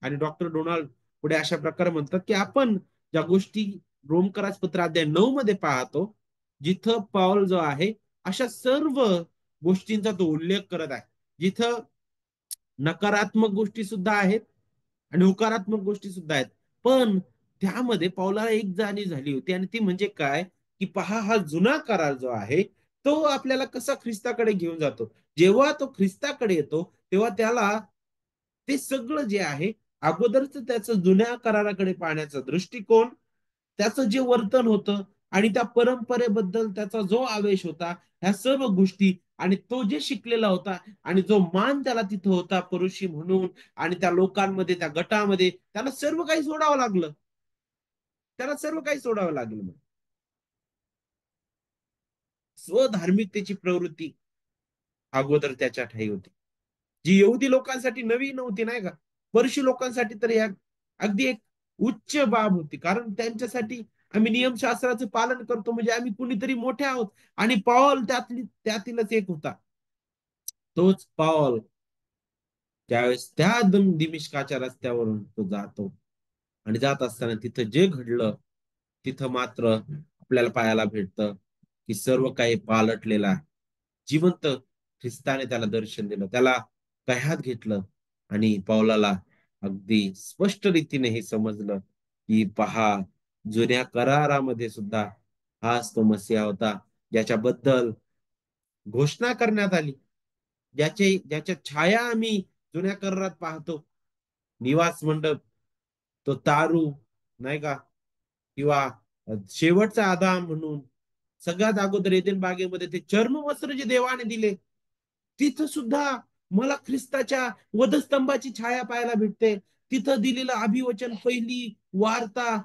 आणि डॉक्टर डोनाल्ड पुढे अशा प्रकारे म्हणतात की आपण ज्या गोष्टी रोमकरास पत्र अध्याय 9 मध्ये पाहतो, जिथं पाऊल जो आहे अशा सर्व गोष्टींचा तो उल्लेख करत आहे. जिथं नकारात्मक गोष्टी सुद्धा आहेत आणि होकारात्मक गोष्टी सुद्धा आहेत. पण त्यामध्ये पावलाला एक जाणीव झाली होती आणि ती म्हणजे काय, की पहा हा जुना करार जो आहे तो आपल्याला कसा ख्रिस्ताकडे घेऊन जातो. जेव्हा तो ख्रिस्ताकडे येतो तेव्हा त्याला ते सगळं जे आहे अगोदरच त्याचं जुन्या कराराकडे पाहण्याचा दृष्टिकोन, त्याचं जे वर्तन होतं आणि त्या परंपरेबद्दल त्याचा जो आवेश होता, ह्या सर्व गोष्टी आणि तो जे शिकलेला होता आणि जो मान त्याला तिथं होता परुषी म्हणून आणि त्या लोकांमध्ये, त्या गटामध्ये त्याला सर्व काही सोडावं लागलं. त्याला सर्व काही सोडावं लागलं. स्वधार्मिकतेची प्रवृत्ती अगोदर त्याच्या ठाई होती. जी यहुदी लोकांसाठी नवी नव्हती नाही का? परशी लोकांसाठी तर या अगदी एक उच्च बाब होती. कारण त्यांच्यासाठी आम्ही नियमशास्त्राचं पालन करतो म्हणजे आम्ही कुणीतरी मोठे आहोत. आणि पॉल त्यातीलच एक होता. तोच पॉल त्यावेळेस त्या दिमिश्काच्या रस्त्यावरून तो जातो. आणि जात असताना तिथं जे घडलं, तिथं मात्र आपल्याला पाहायला भेटतं की सर्व काही पालटलेलं आहे. जिवंत ख्रिस्ताने त्याला दर्शन दिलं, त्याला कह्यात घेतलं आणि पौलाला अगदी स्पष्ट रीतीने हे समजलं की पहा, जुन्या करारामध्ये सुद्धा हाच तो मसीहा होता, ज्याच्याबद्दल घोषणा करण्यात आली, ज्याच्या छाया आम्ही जुन्या करारात पाहतो. निवास मंडप, तो तारू नाही का, किंवा शेवटचा आदाम म्हणून सगळ्यात अगोदर एदेन बागेमध्ये ते चर्मवस्त्र जे देवाने दिले, तिथं सुद्धा मला ख्रिस्ताच्या वधस्तंभाची छाया पाहायला भेटते. तिथं दिलेलं अभिवचन, पहिली वार्ता,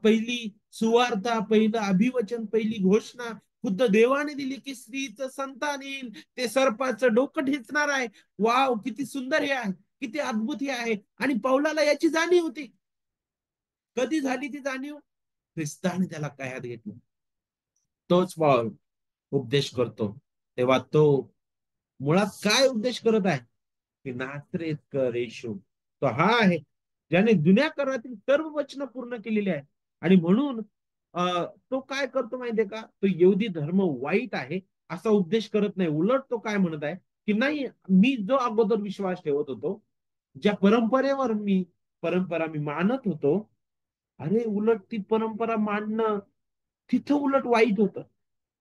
पहिली सुवार्ता, पहिलं अभिवचन, पहिली घोषणा खुद्द देवाने दिली की स्त्रीचं संतान येईल, ते सर्पाचं डोकं ठेचणार आहे. वाव, किती सुंदर हे आहे, किती अद्भुत हे आहे. आणि पौलाला याची जाणीव होती. कधी झाली ती जाणीव? ख्रिस्ताने त्याला कायात घेतलं. तोच पाऊल उपदेश करतो. तेव्हा तो मुळात काय उपदेश करत आहे की नासरेतकर येशू तो हा आहे ज्याने जुन्या करारातील सर्व वचनं पूर्ण केलेली आहे. आणि म्हणून तो काय करतो माहितीये का, तो यहुदी धर्म वाईट आहे असा उपदेश करत नाही. उलट तो काय म्हणत आहे की नाही, मी जो अगोदर विश्वास ठेवत होतो, ज्या परंपरा मी मानत होतो, अरे उलट ती परंपरा मांडणं तिथं उलट वाईट होतं.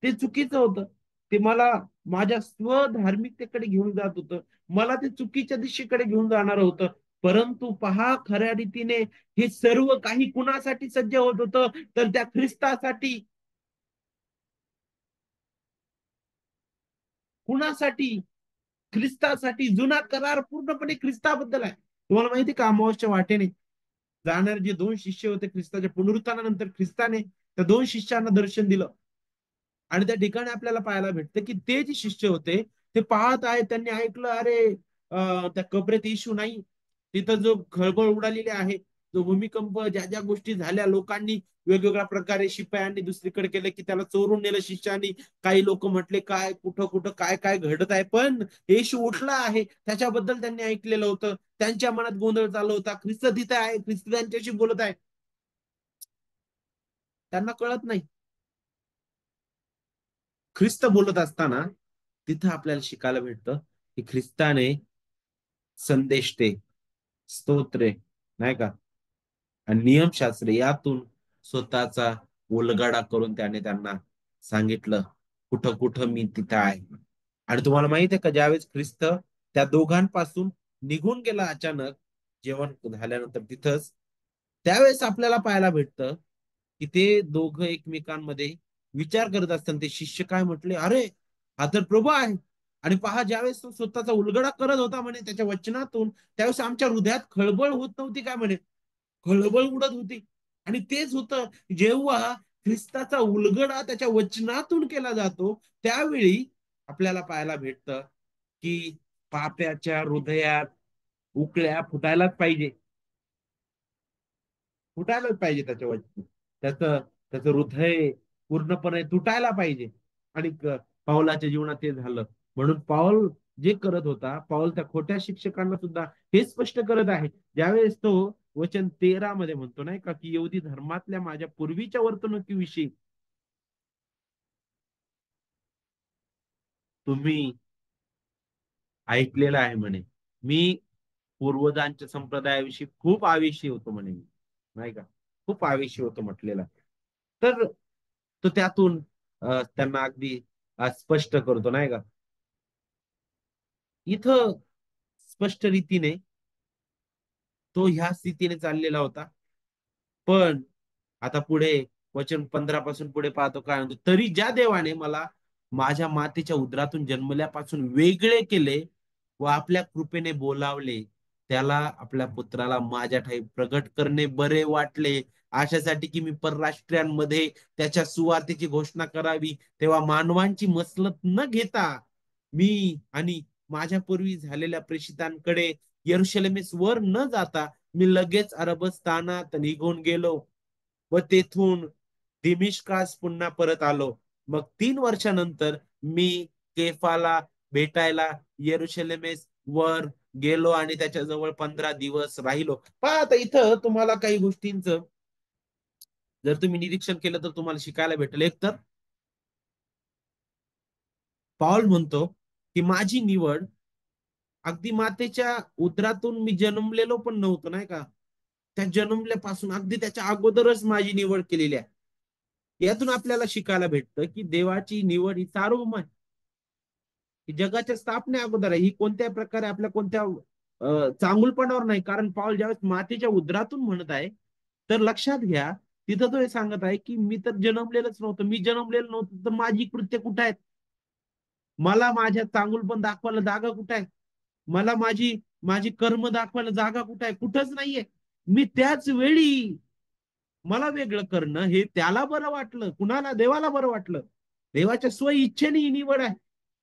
ते चुकीचं होतं. ते मला माझ्या स्वधार्मिकतेकडे घेऊन जात होतं. मला ते चुकीच्या दिशेकडे घेऊन जाणार होतं. परंतु पहा खऱ्या रीतीने हे सर्व काही कुणासाठी सज्ज होत होतं, तर त्या ख्रिस्तासाठी. कुणासाठी? ख्रिस्तासाठी. जुना करार पूर्णपणे ख्रिस्ताबद्दल आहे. तुम्हाला माहिती का अमावस्येच्या वाटेने जाणारे जे दोन शिष्य होते ख्रिस्ताच्या पुनरुत्थानानंतर ख्रिस्ताने त्या दोन शिष्यांना दर्शन दिलं. आणि त्या ठिकाणी आपल्याला पाहायला भेटतं की ते जे शिष्य होते ते पाहत आहेत, त्यांनी ऐकलं अरे त्या कबरेत येशू नाही. तिथं जो खळबळ उडालेली आहे, जो भूमिकंप, ज्या ज्या गोष्टी झाल्या, लोकांनी वेगवेगळ्या प्रकारे शिपायांनी दुसरीकडे केलं की त्याला चोरून नेलं शिष्यानी. काही लोक म्हटले काय कुठं कुठं काय काय घडत आहे, पण येशू उठला आहे त्याच्याबद्दल त्यांनी ऐकलेलं होतं. त्यांच्या मनात गोंधळ चालू होता, ख्रिस्त तिथे आहे, ख्रिस्त त्यांच्याशी बोलत आहे. त्यांना कळत नाही. ख्रिस्त बोलत असताना तिथं आपल्याला शिकायला भेटतं की ख्रिस्ताने संदेश ते स्तोत्रे, नाही का, आणि नियमशास्त्र यातून स्वतःचा उलगडा करून त्याने त्यांना सांगितलं कुठं कुठं मी तिथं आहे. आणि तुम्हाला माहित आहे का, ज्यावेळेस ख्रिस्त त्या दोघांपासून निघून गेला अचानक जेवण झाल्यानंतर तिथंच, त्यावेळेस आपल्याला पाहायला भेटतं की ते दोघं एकमेकांमध्ये विचार करत असताना ते शिष्य काय म्हटले, अरे हा तर प्रभू आहे. आणि पहा ज्यावेळेस तो स्वतःचा उलगडा करत होता म्हणे त्याच्या वचनातून, त्यावेळेस आमच्या हृदयात खळबळ होत नव्हती काय म्हणे, खळबळ उडत होती. आणि तेच होतं जेव्हा ख्रिस्ताचा उलगडा त्याच्या वचनातून केला जातो, त्यावेळी आपल्याला पाहायला भेटतं की पाप्याच्या हृदयात उकळ्या फुटायलाच पाहिजे. फुटायलाच पाहिजे त्याच्या वचन. त्याचं त्याचं हृदय पूर्णपणे तुटायला पाहिजे. आणि पाऊलाच्या जीवनात ते झालं. म्हणून पाऊल जे करत होता, पाऊल त्या खोट्या शिक्षकांना सुद्धा हे स्पष्ट करत आहे. ज्यावेळेस तो वचन 13 मध्ये म्हणतो नाही का, की यहुदी धर्मातल्या माझ्या पूर्वीच्या वर्तणुकीविषयी तुम्ही ऐकलेलं आहे म्हणे. मी पूर्वजांच्या संप्रदायाविषयी खूप आवेशी होतो म्हणे मी, नाही का, खूप आवेशी होतो म्हटलेला. तर तो त्यातून त्यांना अगदी स्पष्ट करतो नाही का. इथं स्पष्ट रीतीने तो ह्या स्थितीने चाललेला होता. पण आता पुढे वचन 15 पासून पुढे पाहतो काय म्हणतो, तरी ज्या देवाने मला माझ्या मातेच्या उदरातून जन्मल्यापासून वेगळे केले व आपल्या कृपेने बोलावले, त्याला आपल्या पुत्राला माझ्या ठाई प्रगट करणे बरे वाटले, अशासाठी की मी परराष्ट्रीयांमध्ये त्याच्या सुवार्तेची घोषणा करावी. तेव्हा मानवांची मसलत न घेता मी आणि माझ्या पूर्वी झालेल्या प्रेषितांकडे यरुशलेमेस वर न जाता मी लगेच अरबस्थानात निघून गेलो व तेथून दिमिश्कास पुन्हा परत आलो. मग 3 वर्षानंतर मी केफाला भेटायला यरुशलेमेस वर गेलो आणि त्याच्या जवळ 15 दिवस राहिलो. पहा आता इथं तुम्हाला काही गोष्टींचं जर तुम्ही निरीक्षण केलं तर तुम्हाला शिकायला भेटेल. एक तर पॉल म्हणतो की माझी निवड अगदी मातेच्या उदरातून मी जन्मलेलो पण नव्हतो नाही का, त्या जन्मल्यापासून अगदी त्याच्या अगोदरच माझी निवड केलेली आहे. यातून आपल्याला शिकायला भेटतं की देवाची निवड ही सार्वभौम आहे. ही जगाच्या स्थापने अगोदर आहे. ही कोणत्या प्रकारे आपल्या कोणत्या चांगुलपणावर नाही. कारण पाऊल ज्यावेळेस मातेच्या उदरातून म्हणत आहे, तर लक्षात घ्या तिथं तो हे सांगत आहे की मी तर जन्मलेलंच नव्हतं. मी जन्मलेलं नव्हतं तर माझी कृत्य कुठं आहेत? मला माझ्या चांगुलपण दाखवायला जागा कुठं आहे? मला माझी माझी कर्म दाखवायला जागा कुठं आहे? कुठंच नाहीये. मी त्याच वेळी मला वेगळं करणं हे त्याला बरं वाटलं. कुणाला? देवाला बरं वाटलं. देवाच्या स्व इच्छेने ही निवड आहे.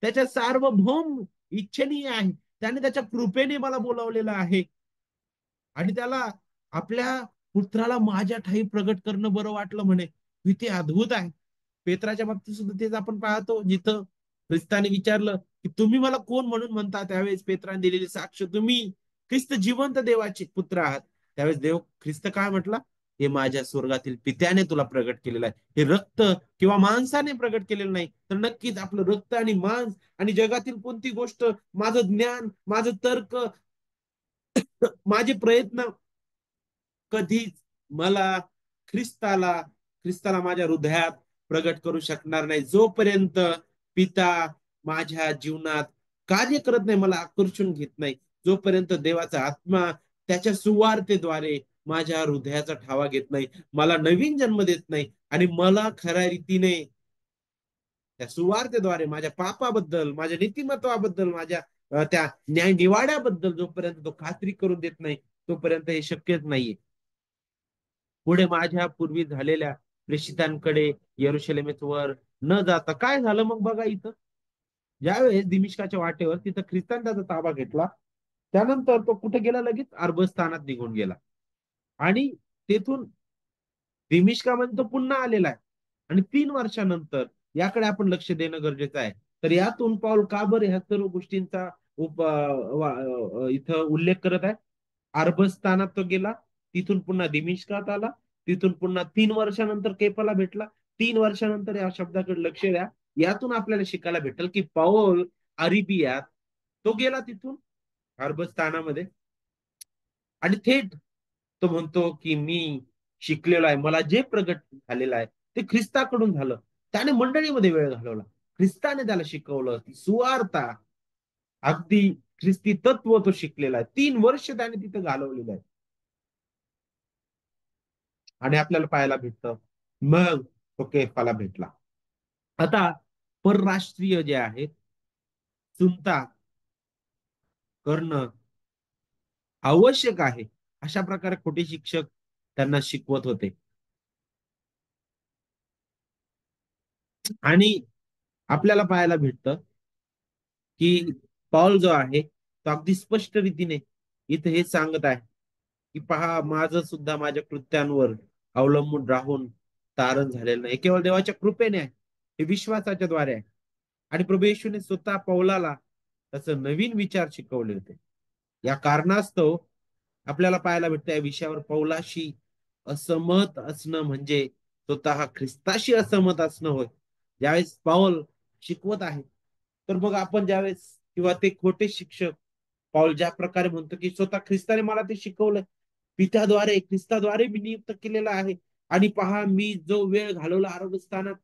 त्याच्या सार्वभौम इच्छेने आहे. त्याने त्याच्या कृपेने मला बोलावलेलं आहे. आणि त्याला आपल्या पुत्राला माझ्या ठाई प्रगट करणं बरं वाटलं म्हणे. किती अद्भुत आहे. पेत्राच्या बाबतीत सुद्धा तेच आपण पाहतो, जिथं ख्रिस्ताने विचारलं की तुम्ही मला कोण म्हणून म्हणता, त्यावेळेस पेत्राने दिलेली साक्ष, तुम्ही ख्रिस्त जिवंत देवाचे पुत्र आहात. त्यावेळेस देव ख्रिस्त काय म्हटला, हे माझ्या स्वर्गातील पित्याने तुला प्रगट केलेलं आहे. हे रक्त किंवा मांसाने प्रगट केलेलं नाही, तर नक्कीच आपलं रक्त आणि मांस आणि जगातील कोणती गोष्ट, माझं ज्ञान, माझं तर्क, माझे प्रयत्न कधीच मला ख्रिस्ताला ख्रिस्ताला माझ्या हृदयात प्रगट करू शकणार नाही, जोपर्यंत पिता माझ्या जीवनात कार्य करत नाही, मला आकर्षून घेत नाही, जोपर्यंत देवाचा आत्मा त्याच्या सुवार्तेद्वारे माझ्या हृदयाचा ठावा घेत नाही, मला नवीन जन्म देत नाही आणि मला खऱ्या रीतीने त्या सुवार्तेद्वारे माझ्या पापाबद्दल, माझ्या नीतिमत्वाबद्दल, माझ्या त्या न्याय निवाड्याबद्दल जोपर्यंत तो खात्री करून देत नाही, तोपर्यंत हे शक्यच नाहीये. पुढे माझ्या पूर्वी झालेल्या प्रेषितांकडे यरुशलेमेवर न जाता काय झालं मग बघा इथं. ज्यावेळेस दिमिश्काच्या वाटेवर तिथं ख्रिस्तान त्याचा ताबा घेतला, त्यानंतर तो कुठे गेला, लगेच अरबस्थानात निघून गेला. आणि तेथून दिमिश्कामध्ये तो पुन्हा आलेला आहे. आणि 3 वर्षानंतर याकडे आपण लक्ष देणं गरजेचं आहे. तर यातून पाऊल का बरं ह्या सर्व गोष्टींचा इथं उल्लेख करत आहे. अरबस्थानात तो गेला, तिथून पुन्हा दिमिश्कात आला, तिथून पुन्हा 3 वर्षानंतर केफाला भेटला, 3 वर्षानंतर या शब्दाकडे लक्ष द्या. यातून आपल्याला शिकायला भेटेल की पाऊल अरेबियात तो गेला तिथून अरबस्थानामध्ये आणि थेट तो म्हणतो की मी शिकलेलो आहे, मला जे प्रगट झालेलं आहे ते ख्रिस्ताकडून झालं. त्याने मंडळीमध्ये वेळ घालवला, ख्रिस्ताने त्याला शिकवलं, ती सुवार्ता, अगदी ख्रिस्ती तत्व तो शिकलेला आहे. 3 वर्ष त्याने तिथे घालवलेलं आहे. आणि आपल्याला पाहायला भेटतं मग तो केफाला भेटला. आता परराष्ट्रीय जे आहेत सुनता करणं आवश्यक आहे, अशा प्रकारे खोटे शिक्षक त्यांना शिकवत होते. आणि आपल्याला पाहायला भेटतं की पॉल जो आहे तो अगदी स्पष्ट रीतीने इथे हे सांगत आहे की पहा, माझं सुद्धा माझ्या कृत्यांवर अवलंबून राहून तारण झालेलं नाही, केवळ देवाच्या कृपेने आहे, हे विश्वासाच्या द्वारे आहे. आणि प्रभू येशूने स्वतः पौलाला त्याचं नवीन विचार शिकवले होते. या कारणास्तव आपल्याला पाहायला भेटतं या विषयावर पौलाशी असहमत असणं म्हणजे स्वतः ख्रिस्ताशी असहमत असणं होय. ज्यावेळेस पाऊल शिकवत आहे, तर मग आपण ज्यावेळेस किंवा ते खोटे शिक्षक पाऊल ज्या प्रकारे म्हणतो की स्वतः ख्रिस्ताने मला ते शिकवलं, पित्याद्वारे ख्रिस्ताद्वारे मी नियुक्त केलेला आहे. आणि पहा, मी जो वेळ घालवला अरबस्थानात,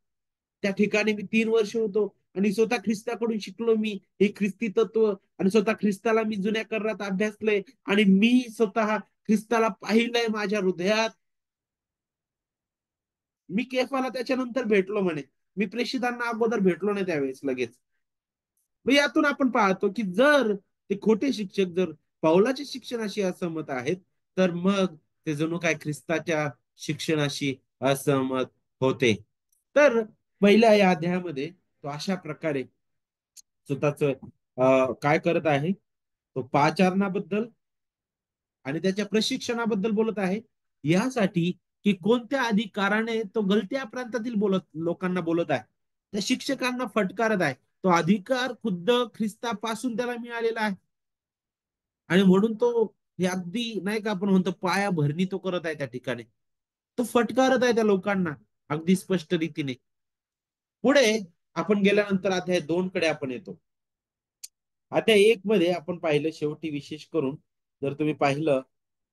त्या ठिकाणी मी 3 वर्ष होतो आणि स्वतः ख्रिस्ताकडून शिकलो मी हे ख्रिस्ती तत्व, आणि स्वतः ख्रिस्ताला मी जुन्या करारात अभ्यासलंय, आणि मी स्वतः ख्रिस्ताला पाहिलंय माझ्या हृदयात. मी केफाला त्याच्यानंतर भेटलो म्हणे, मी प्रेषितांना अगोदर भेटलो नाही त्यावेळेस लगेच. मग यातून आपण पाहतो की जर ते खोटे शिक्षक जर पावलाच्या शिक्षणाशी असहमत आहेत, तर मग ते जणू काय ख्रिस्ताच्या शिक्षणाशी असहमत होते. तर पहिल्या या अध्यायामध्ये तो अशा प्रकारे स्वतःच काय करत आहे, तो पाचारणाबद्दल आणि त्याच्या प्रशिक्षणाबद्दल बोलत आहे. यासाठी की कोणत्या अधिकाराने तो गलत्या प्रांतातील लोकांना बोलत आहे, त्या शिक्षकांना फटकारत आहे. तो अधिकार खुद्द ख्रिस्तापासून त्याला मिळालेला आहे. आणि म्हणून तो हे अगदी नाही का आपण म्हणतो पायाभरणी तो करत आहे त्या ठिकाणी. तो फटकारत आहे त्या लोकांना अगदी स्पष्ट रीतीने. पुढे आपण गेल्यानंतर अध्याय 2 कडे आपण येतो. अध्याय 1 मध्ये आपण पाहिलं शेवटी विशेष करून, जर तुम्ही पाहिलं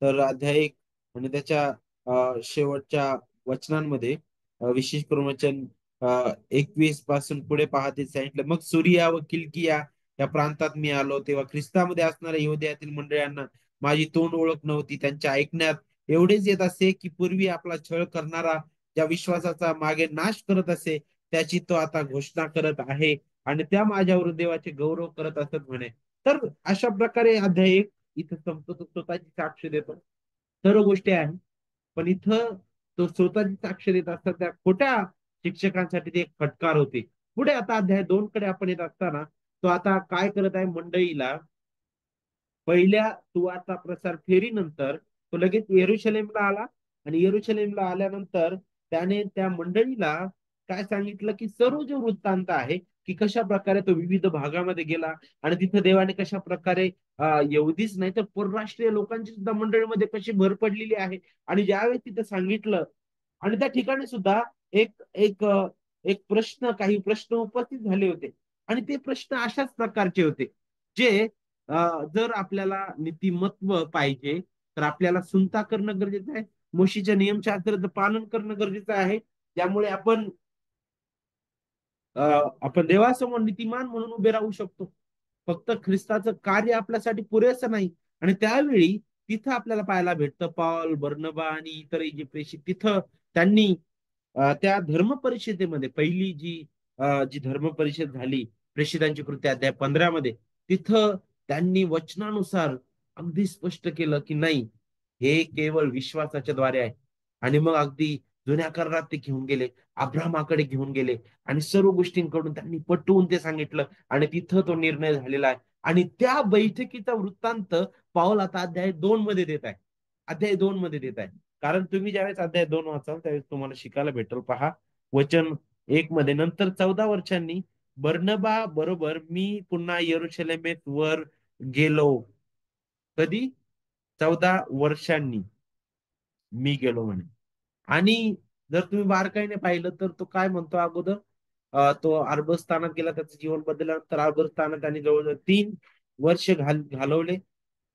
तर अध्याय 1 आणि त्याच्या शेवटच्या वचनांमध्ये विशेष करून वचन 21 पासून पुढे पाहते सांगितलं, मग सुरिया व किलकिया या प्रांतात मी आलो, तेव्हा ख्रिस्तामध्ये असणाऱ्या यहूद्यातील मंडळींना माझी तोंड ओळख नव्हती. त्यांच्या ऐकण्यात एवढेच येत असे की पूर्वी आपला छळ करणारा ज्या विश्वासाचा मागे नाश करत असे, त्याची तो आता घोषणा करत आहे आणि त्या माझ्यावर देवाचे गौरव करत असत म्हणे. तर अशा प्रकारे अध्याय 1 इथं संपतो. तो स्वतःची साक्ष देतो, सर्व गोष्टी आहेत. पण इथं तो स्वतःची साक्ष देत असतात त्या खोट्या शिक्षकांसाठी ते एक फटकार होते. पुढे आता अध्याय 2 कडे आपण येत असताना तो आता काय करत आहे, मंडळीला पहिल्या सुवार्ता प्रसार फेरीनंतर तो लगेच येरुशलेमला आला. आणि येरुशलेमला आल्यानंतर त्याने त्या मंडळीला काय सांगितलं की सर्व जो वृत्तांत आहे की कशा प्रकारे तो विविध भागामध्ये गेला आणि तिथे देवाने कशा प्रकारे यहुदीच नाही तर परराष्ट्रीय लोकांची सुद्धा मंडळीमध्ये कशी भर पडलेली आहे. आणि ज्यावेळेस तिथे सांगितलं, आणि त्या ठिकाणी सुद्धा एक एक एक प्रश्न, काही प्रश्न उपस्थित झाले होते. आणि ते प्रश्न अशाच प्रकारचे होते, जे जर आपल्याला नीतिमत्व पाहिजे तर आपल्याला सुनता करणं गरजेचं आहे. मोशीच्या नियमशास्त्राचं पालन करणं गरजेचं आहे. त्यामुळे अ, आपण देवासमोर नीतिमान म्हणून उभे राहू शकतो. फक्त ख्रिस्ताचं कार्य आपल्यासाठी पुरेसं नाही. आणि त्यावेळी तिथं आपल्याला पाहायला भेटतं पौल, बर्नबा आणि इतर जे प्रेषित तिथं त्यांनी त्या धर्म परिषदेमध्ये पहिली जी धर्म परिषद झाली प्रेषितांची कृती अध्याय 15 मध्ये, तिथं त्यांनी वचनानुसार अगदी स्पष्ट केलं की नाही, हे केवळ विश्वासाच्या द्वारे आहे. आणि मग अगदी जुन्या करारात ते घेऊन गेले, अब्राहमाकडे घेऊन गेले आणि सर्व गोष्टींकडून त्यांनी पटवून ते सांगितलं आणि तिथं तो निर्णय झालेला आहे. आणि त्या बैठकीचा वृत्तांत पाऊल आता अध्याय 2 मध्ये देत आहे. अध्याय 2 मध्ये देत आहे. कारण तुम्ही ज्यावेळेस अध्याय 2 वाचाल त्यावेळेस तुम्हाला शिकायला भेटेल. पहा वचन 1 मध्ये, नंतर 14 वर्षांनी बर्नबा बरोबर मी पुन्हा यरुशलेमेत वर गेलो. कधी? 14 वर्षांनी मी गेलो म्हणे. आणि जर तुम्ही बारकाईने पाहिलं तर तो काय म्हणतो अगोदर, तो अरबस्थानात गेला, त्याचं जीवन बदलल्यानंतर अरबस्थानात त्यांनी जवळजवळ 3 वर्ष घालवले.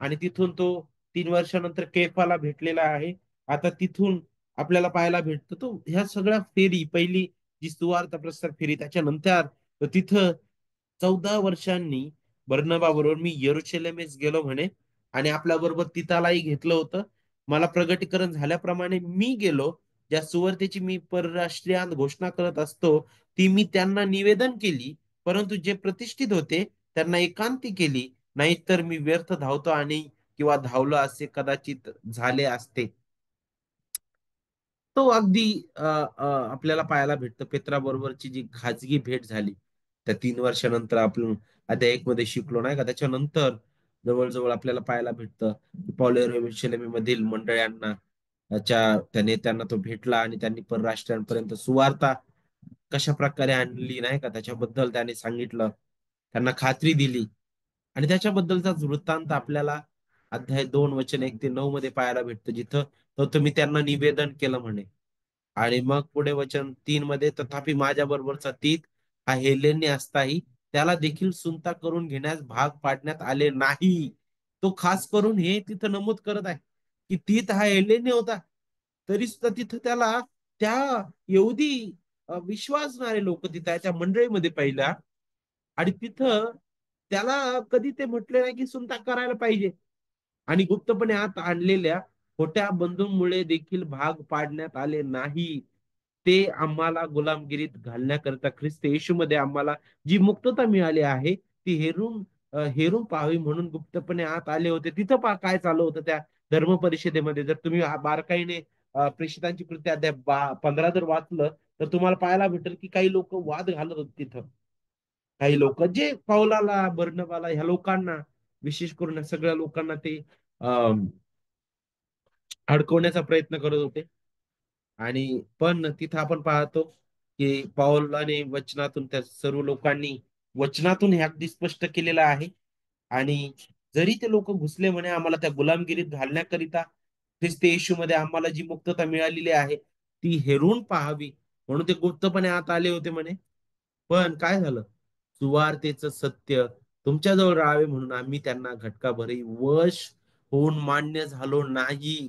आणि तिथून तो 3 वर्षानंतर केफाला भेटलेला आहे. आता तिथून आपल्याला पाहायला भेटतो तो ह्या सगळ्या फेरी, पहिली जी सुवार्थ प्रसार फेरी, त्याच्यानंतर तिथं 14 वर्षांनी बर्नबा बरोबर मी यरुशलेमेस गेलो म्हणे. आणि आपल्या बरोबर तितालाही घेतलं होतं. मला प्रगटीकरण झाल्याप्रमाणे मी गेलो. ज्या सुवार्तेची मी परराष्ट्रीयांत घोषणा करत असतो, ती मी त्यांना निवेदन केली. परंतु जे प्रतिष्ठित होते त्यांना एकांती केली. नाहीतर मी व्यर्थ धावतो आणि किंवा धावलो असे कदाचित झाले असते. तो अगदी आपल्याला पाहायला भेटतं पेत्राबरोबरची जी खाजगी भेट झाली. त्या 3 वर्षानंतर आपण अध्याय 1 मध्ये शिकलो नाही का. त्याच्यानंतर जवळजवळ आपल्याला पाहायला भेटतं की पौल यरुशलेमेमधील मंडळांना त्या नेत्यांना तो भेटला आणि त्यांनी परराष्ट्रांपर्यंत सुवार्ता कशा प्रकारे आणली नाही का त्याच्याबद्दल त्याने सांगितलं. त्यांना खात्री दिली. आणि त्याच्याबद्दलचाच वृत्तांत आपल्याला अध्याय 2 वचन 1 ते 9 मध्ये पाहायला भेटतं, जिथं तो तुम्ही त्यांना निवेदन केलं म्हणे. आणि मग पुढे वचन 3 मध्ये, तथापि माझ्या बरोबरचा तीत हा हेलेने असताही त्याला देखील सुनता करून घेण्यास भाग पाडण्यात आले नाही. तो खास करून हे तिथं नमूद करत आहे की तीत हा हेलेने होता, तरी सुद्धा तिथं त्याला त्या यहुदी विश्वासणारे लोक तिथं आहे त्या मंडळीमध्ये पहिल्या. आणि तिथं त्याला कधी ते म्हटले नाही की सुनता करायला पाहिजे. आणि गुप्तपणे आत आणलेल्या खोट्या बंधूंमुळे देखील भाग पाडण्यात आले नाही. ते आम्हाला गुलामगिरीत घालण्याकरता ख्रिस्त येशूमध्ये आम्हाला जी मुक्तता मिळाली आहे ती हेरून पाहावी म्हणून गुप्तपणे आत आले होते. तिथं पहा काय चालू होतं त्या धर्म परिषदेमध्ये. जर तुम्ही बारकाईने प्रेषितांची कृती अध्याय 15 जर वाचलं तर तुम्हाला पाहायला भेटेल की काही लोक वाद घालत होते तिथं. काही लोक जे पावलाला बर्नबाला ह्या लोकांना, विशेष करून या सगळ्या लोकांना ते अं, अडकवण्याचा प्रयत्न करत होते. आणि पण तिथं आपण पाहतो की पाऊलाने वचनातून त्या सर्व लोकांनी वचनातून हे अगदी स्पष्ट केलेलं आहे. आणि जरी ते लोक घुसले म्हणे आम्हाला त्या गुलामगिरीत घालण्याकरिता, ख्रिस्त येशूमध्ये आम्हाला जी मुक्तता मिळालेली आहे ती हेरून पाहावी म्हणून ते गुप्तपणे आत आले होते म्हणे. पण काय झालं, सुवार्तेचं सत्य तुमच्याजवळ राहावे म्हणून आम्ही त्यांना घटकाभरही वश होऊन मान्य झालो नाही.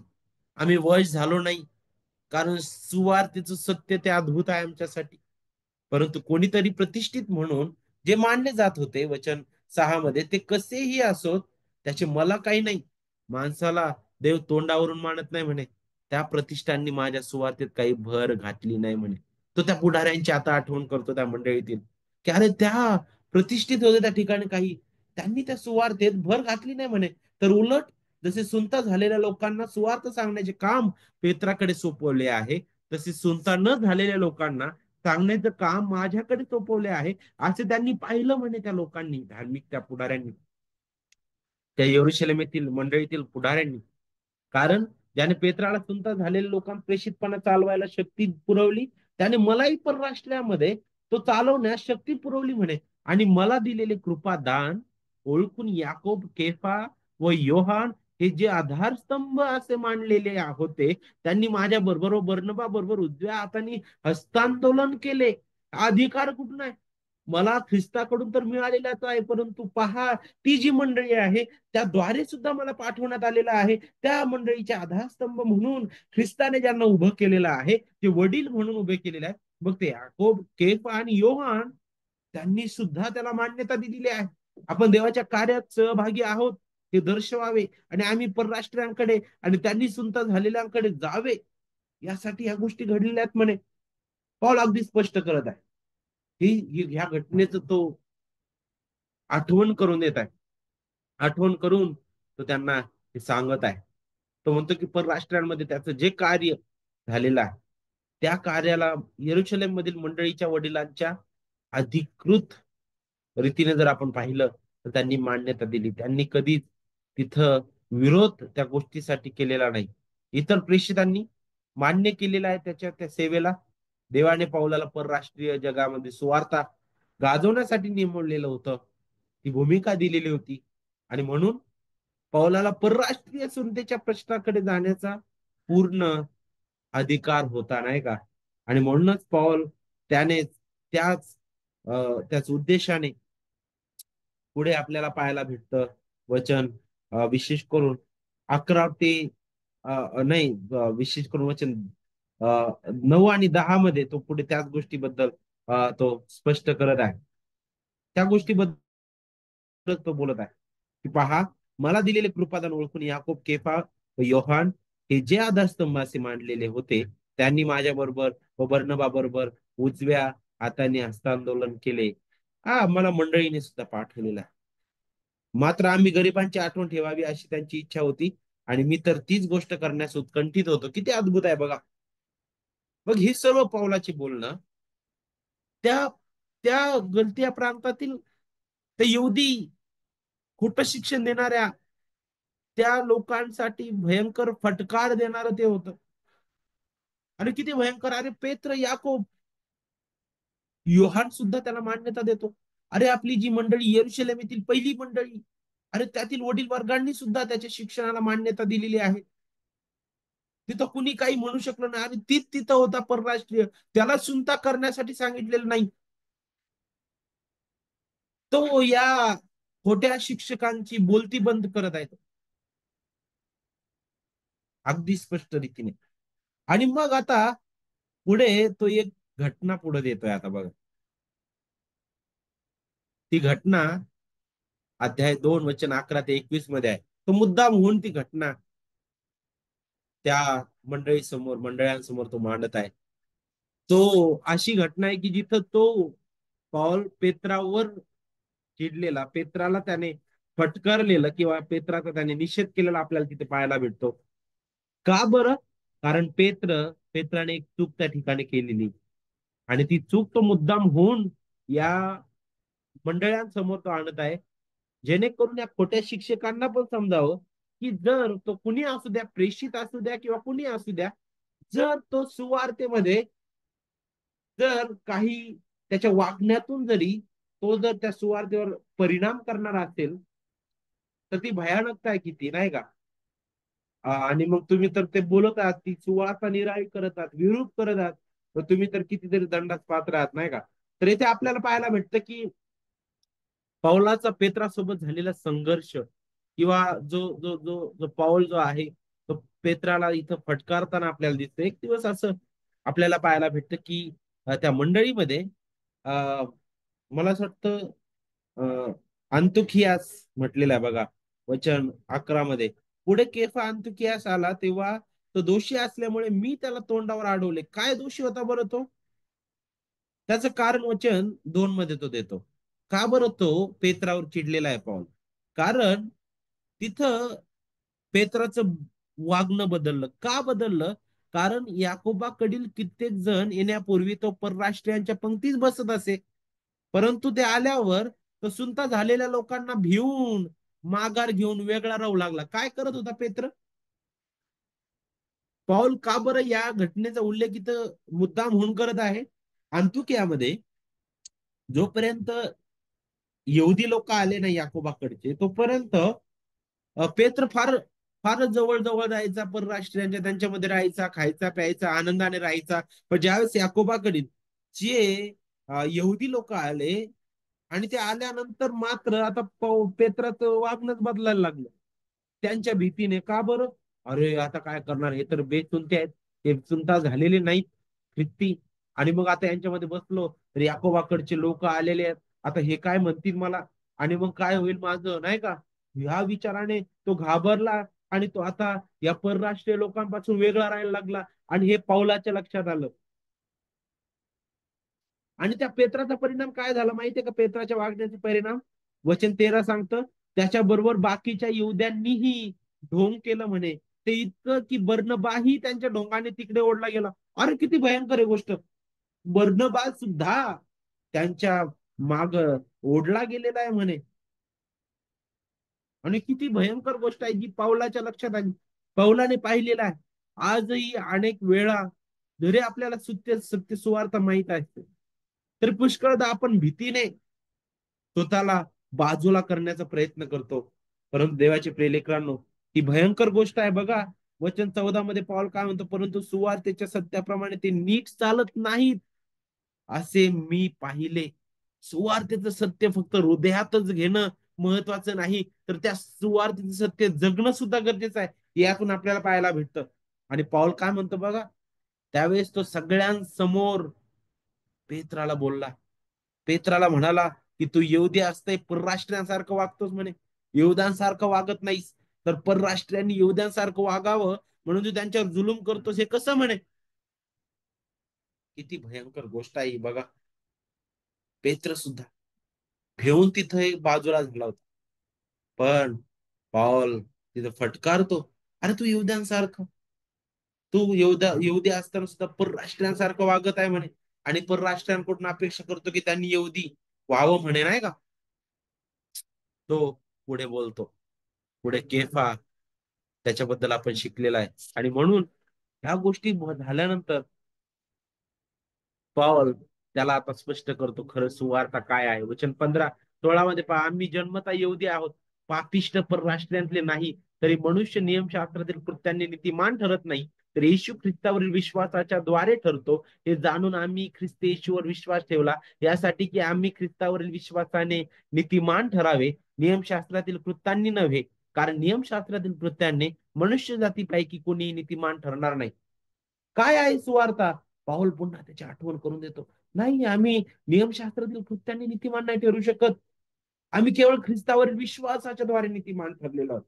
आम्ही वश झालो नाही, कारण सुवार्तेचं सत्य ते अद्भुत आहे आमच्यासाठी. परंतु कोणीतरी प्रतिष्ठित म्हणून जे मानले जात होते वचन 6 मध्ये, ते कसेही असोत त्याचे मला काही नाही. माणसाला देव तोंडावरून मानत नाही म्हणे. त्या प्रतिष्ठांनी माझ्या सुवार्तेत काही भर घातली नाही म्हणे. तो त्या पुढाऱ्यांची आता आठवण करतो त्या मंडळीतील, की अरे त्या प्रतिष्ठित होते त्या ठिकाणी काही, त्यांनी त्या सुवार्तेत भर घातली नाही म्हणे. तर उलट जसे सुनता झालेल्या लोकांना सुवार्थ सांगण्याचे काम पेत्राकडे सोपवले आहे, तसे सुनता न झालेल्या लोकांना सांगण्याचं काम माझ्याकडे सोपवले आहे, असे त्यांनी पाहिलं म्हणे त्या लोकांनी, धार्मिक त्या पुढाऱ्यांनी, त्या यरुशलेमेतील मंडळीतील पुढाऱ्यांनी. कारण ज्याने पेत्राला सुनता झालेल्या लोकांना प्रेषितपणा चालवायला शक्ती पुरवली, त्याने मलाही परराष्ट्रामध्ये तो चालवण्यास शक्ती पुरवली म्हणे. आणि मला दिलेले कृपादान ओळखून याकोब, केफा व योहान हे जे आधारस्तंभ असे मानलेले होते, त्यांनी माझ्या बरोबर बर्नबा बरोबर उजव्या हाताने हस्तांदोलन केले. अधिकार कुठून आहे? मला ख्रिस्ताकडून तर मिळालेलाच आहे, परंतु पहा, ती जी मंडळी आहे त्याद्वारे सुद्धा मला पाठवण्यात आलेलं आहे. त्या मंडळीचे आधारस्तंभ म्हणून ख्रिस्ताने ज्यांना उभं केलेलं आहे, ते वडील म्हणून उभे केलेले आहे. मग ते याकोब, केफ आणि योहान, त्यांनी सुद्धा त्याला मान्यता दिलेली आहे. आपण देवाच्या कार्यात सहभागी आहोत हे दर्शवावे, आणि आम्ही परराष्ट्रीयांकडे आणि त्यांनी सुद्धा झालेल्यांकडे जावे, यासाठी ह्या गोष्टी घडलेल्या आहेत म्हणे. पौल अगदी स्पष्ट करत आहे. ह्या घटनेचं तो आठवण करून देत आहे. आठवण करून तो त्यांना हे सांगत आहे. तो म्हणतो की परराष्ट्रांमध्ये त्याचं जे कार्य झालेलं आहे, त्या कार्याला यरुशलेम मधील मंडळीच्या वडिलांच्या अधिकृत रीतीने जर आपण पाहिलं, तर त्यांनी मान्यता दिली. त्यांनी कधीच तिथं विरोध त्या गोष्टीसाठी केलेला नाही. इतर प्रेषितांनी मान्य केलेला आहे त्याच्या त्या सेवेला. देवाने पौलाला परराष्ट्रीय जगामध्ये सुवार्ता गाजवण्यासाठी नेमवलेलं होतं. ती भूमिका दिलेली होती, आणि म्हणून पौलाला परराष्ट्रीय सुनतेच्या प्रश्नाकडे जाण्याचा पूर्ण अधिकार होता, नाही का? आणि म्हणूनच पौल त्याने त्याच उद्देशाने पुढे आपल्याला पाहायला भेटतं वचन, विशेष करून 11 ते नाही, विशेष करून वचन 9 आणि 10 मध्ये तो पुढे त्याच गोष्टीबद्दल तो स्पष्ट करत आहे. त्या गोष्टीबद्दल तो बोलत आहे की पहा, मला दिलेले कृपादान ओळखून याकोब, केफा व योहान हे जे आधारस्तंभ असे मांडलेले होते, त्यांनी माझ्या बरोबर व बर्नबा बरोबर उजव्या हाताने हस्तांदोलन केले. मला मंडळीने सुद्धा पाठवलेलं आहे. मात्र आम्ही गरिबांची आठवण ठेवावी अशी त्यांची इच्छा होती, आणि मी तर तीच गोष्ट करण्यास उत्कंठित होतो. किती अद्भुत आहे बघा. मग ही सर्व पावलाची बोलणं त्या त्या गलतिया प्रांतातील त्या यहुदी खोटं शिक्षण देणाऱ्या त्या लोकांसाठी भयंकर फटकार देणारं ते होतं. आणि किती भयंकर! अरे पेत्र, याकोब, योहान सुद्धा त्याला मान्यता देतो. अरे आपली जी मंडळी यरुशलेम येथील पहिली मंडळी, अरे त्यातील वडील वर्गांनी सुद्धा त्याच्या शिक्षणाला मान्यता दिलेली आहे. तिथं कुणी काही म्हणू शकलं नाही, आणि तीच तिथं होता परराष्ट्रीय, त्याला सुनता करण्यासाठी सांगितलेलं नाही. तो या खोट्या शिक्षकांची बोलती बंद करत आहे, अगदी स्पष्ट रीतीने. आणि मग आता पुढे तो एक घटना पुढे देतोय आता बघा. ती घटना अध्याय 2 वचन 11 ते 21 मध्ये आहे. तो मुद्दाम होऊन ती घटना त्या मंडळांसमोर तो मांडत आहे. तो अशी घटना आहे की जिथं तो पौल पेत्रावर चिडलेला, पेत्राला त्याने फटकारलेलं किंवा पेत्राचा त्याने निषेध केलेला आपल्याला तिथे पाहायला भेटतो. का बरं? कारण पेत्राने एक चूक त्या ठिकाणी केलेली, आणि ती चूक तो मुद्दाम होऊन या मंडळांसमोर तो आणत आहे, जेणेकरून या खोट्या शिक्षकांना पण समजावं की जर तो कुणी असू द्या, प्रेषित असू द्या किंवा कुणी असू द्या, जर तो सुवार्तेमध्ये जर काही त्याच्या वागण्यातून जरी तो जर त्या सुवार्तेवर परिणाम करणारा असेल, तर ती भयानकता आहे किती, नाही का? आणि मग तुम्ही तर ते बोलत आहात, ती सुवार्ता निराळी करत आहात, विरोध करत आहात, तर तुम्ही तर कितीतरी दंडास पात्र आहात, नाही का? तर इथे आपल्याला पाहायला भेटतं की पौलाचा पेत्रासोबत झालेला संघर्ष, किंवा जो पाऊल जो आहे, तो पेत्राला इथं फटकारताना आपल्याला दिसतो. एक दिवस असं आपल्याला पाहायला भेटतं की त्या मंडळीमध्ये अ, मला असं वाटतं अंतुखियास म्हटलेलं आहे बघा, वचन 11 मध्ये. पुढे केफा अंतुखियास आला तेव्हा तो दोषी असल्यामुळे मी त्याला तोंडावर अडवले. काय दोषी होता बरं तो? त्याचं कारण वचन 2 मध्ये तो देतो. का बरं तो पेत्रावर चिडलेला आहे पाऊल? कारण तिथं पेत्राचं वागणं बदललं. का बदललं? कारण याकोबाकडील कित्येक जण येण्यापूर्वी तो परराष्ट्रीयांच्या पंक्तीत बसत असे. परंतु ते आल्यावर तो सुनता झालेल्या लोकांना भिवून माघार घेऊन वेगळा राहू लागला. काय करत होता पेत्र? पौल का बरं या घटनेचा उल्लेख इथं मुद्दाम म्हणून करत आहे? अंतुकियामध्ये जोपर्यंत यहुदी लोक आले नाही याकोबाकडचे, तोपर्यंत पेत्र फारच जवळ जवळ राहायचा, परराष्ट्रीयांच्या त्यांच्यामध्ये राहायचा, खायचा प्यायचा, आनंदाने राहायचा. पण ज्यावेळेस याकोबाकडील जे यहुदी लोक आले, आणि ते आल्यानंतर मात्र आता पेत्राचं वागणंच बदलायला लागलं त्यांच्या भीतीने. का बरं? अरे आता काय करणार, हे तर बेचुनते आहेत, हे चुनता झालेले नाहीत ख्रिस्ती. आणि मग आता यांच्यामध्ये बसलो तर याकोबाकडचे लोक आलेले आहेत, आता हे काय म्हणतील मला, आणि मग काय होईल माझं, नाही का? ह्या विचाराने तो घाबरला आणि तो आता या परराष्ट्रीय लोकांपासून वेगळा राहायला लागला. आणि हे पाऊलाच्या लक्षात आलं. आणि त्या पेत्राचा परिणाम काय झाला माहितीये का? पेत्राच्या वागण्याचा परिणाम वचन 13 सांगतं, त्याच्याबरोबर बाकीच्या यहूद्यांनीही ढोंग केलं म्हणे. ते इतकं की बर्नबाही त्यांच्या ढोंगाने तिकडे ओढला गेला. अरे किती भयंकर आहे गोष्ट. बर्नबा सुद्धा त्यांच्या माग ओढला गेलेला आहे म्हणे. आणि किती भयंकर गोष्ट आहे जी पावलाच्या लक्षात आली. पावलाने पाहिलेला आहे. आजही अनेक वेळा जरी आपल्याला सत्य सत्य सुवार्थ माहित आहे, तर पुष्कळदा आपण भीतीने स्वतःला बाजूला करण्याचा प्रयत्न करतो. परंतु देवाचे प्रिय ही भयंकर गोष्ट आहे बघा. वचन 14 मध्ये पाऊल काय म्हणतो? परंतु सुवार्तेच्या सत्याप्रमाणे ते नीट चालत नाहीत असे मी पाहिले. सुवार्तेचं सत्य फक्त हृदयातच घेणं महत्वाचं नाही, तर त्या सुवार्तेचं सत्य जगणं सुद्धा गरजेचं आहे. यातून आपल्याला पाहायला भेटतं. आणि पाऊल काय म्हणतो बघा, त्यावेळेस तो सगळ्यांसमोर पेत्राला बोलला. पेत्राला म्हणाला की तू येहुदी असताय परराष्ट्रीयांसारखं वागतोस म्हणे, यहुदांसारखं वागत नाहीस, तर परराष्ट्रीयांनी यहुद्यांसारखं वागावं म्हणून तू त्यांच्यावर जुलूम करतोस, हे कसं म्हणे? किती भयंकर गोष्ट आहे ही बघा. पेत्र सुद्धा भेऊन तिथं एक बाजूला झाला होता. पण पॉल तिथं फटकारतो, अरे तू यहुद्यांसारखं, तू यहुदी असताना सुद्धा परराष्ट्रीयांसारखं वागत आहे म्हणे. आणि परराष्ट्रीयांकडून अपेक्षा करतो की त्यांनी यहुदी व्हावं म्हणे, नाही का? तो पुढे बोलतो. पुढे केफा, त्याच्याबद्दल आपण शिकलेला आहे. आणि म्हणून ह्या गोष्टी झाल्यानंतर पॉल त्याला आता स्पष्ट करतो खरं सुवार्ता काय आहे. वचन 15-16 मध्ये पहा, आम्ही जन्मता येऊदे आहोत, पापिष्ट परराष्ट्रीयांतले नाही, तरी मनुष्य नियमशास्त्रातील कृत्यांनी नीतिमान ठरत नाही, तर येशू ख्रिस्तावरील विश्वासाच्या द्वारे ठरतो. हे जाणून आम्ही ख्रिस्त येशूवर विश्वास ठेवला, यासाठी की आम्ही ख्रिस्तावरील विश्वासाने नीतिमान ठरावे, नियमशास्त्रातील कृत्यांनी नव्हे. कारण नियमशास्त्रातील कृत्याने मनुष्य जातीपैकी कोणी नीतिमान ठरणार नाही. काय आहे सुवार्ता? पाऊल पुन्हा त्याची आठवण करून देतो. नाही, आम्ही नियमशास्त्रातील कृत्यांनी नीतिमान नाही ठरू शकत. आम्ही केवळ ख्रिस्तावरील विश्वासाच्या द्वारे नीतिमान ठरलेलो आहोत.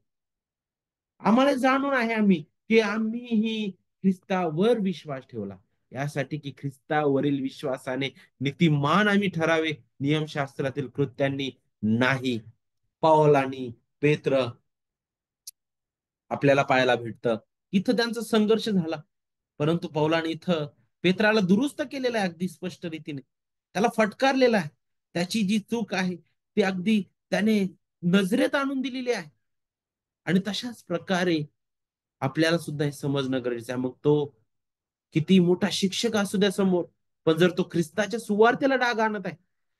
आम्हाला जाणून आहे आम्ही की आम्हीही ख्रिस्तावर विश्वास ठेवला, यासाठी की ख्रिस्तावरील विश्वासाने नीतिमान आम्ही ठरावे, नियमशास्त्रातील कृत्यांनी नाही. पाऊल आणि पेत्र आपल्याला पाहायला भेटतं. इथं त्यांचा संघर्ष झाला. परंतु पौलाने इथं पेत्राला दुरुस्त केलेलं आहे अगदी स्पष्ट रीतीने. त्याला फटकारलेला आहे. त्याची जी चूक आहे ती अगदी त्याने नजरेत आणून दिलेली आहे. आणि तशाच प्रकारे आपल्याला सुद्धा हे समजणं गरजेचं आहे. मग तो किती मोठा शिक्षक असू द्या समोर, पण जर तो ख्रिस्ताच्या सुवार्तेला डाग आणत आहे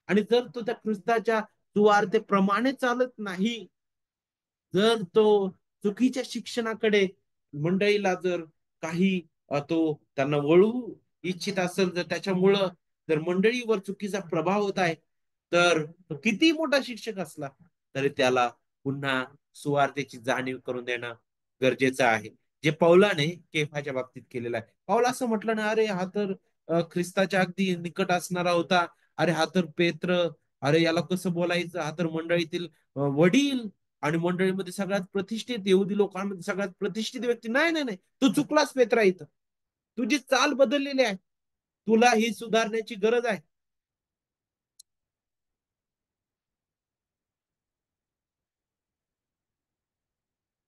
आणि जर तो त्या ख्रिस्ताच्या सुवार्तेप्रमाणे चालत नाही, जर तो चुकीच्या शिक्षणाकडे मंडळीला जर काही तो त्यांना वळू इच्छित असेल, जर त्याच्यामुळं जर मंडळीवर चुकीचा प्रभाव होत आहे, तर तो किती मोठा शिक्षक असला तरी त्याला पुन्हा सुवार्तेची जाणीव करून देणं गरजेचं आहे. जे पौलाने केफाच्या बाबतीत केलेलं आहे. पौल असं म्हटलं ना, अरे हा तर ख्रिस्ताच्या अगदी निकट असणारा होता, अरे हा तर पेत्र, अरे याला कसं बोलायचं, हा तर मंडळीतील वडील आणि मंडळीमध्ये सगळ्यात प्रतिष्ठित, यहुदी लोकांमध्ये सगळ्यात प्रतिष्ठित व्यक्ती. नाही नाही नाही, तू चुकलास पेत्रा इथं. तुझी चाल बदललेली आहे, तुला ही सुधारण्याची गरज आहे.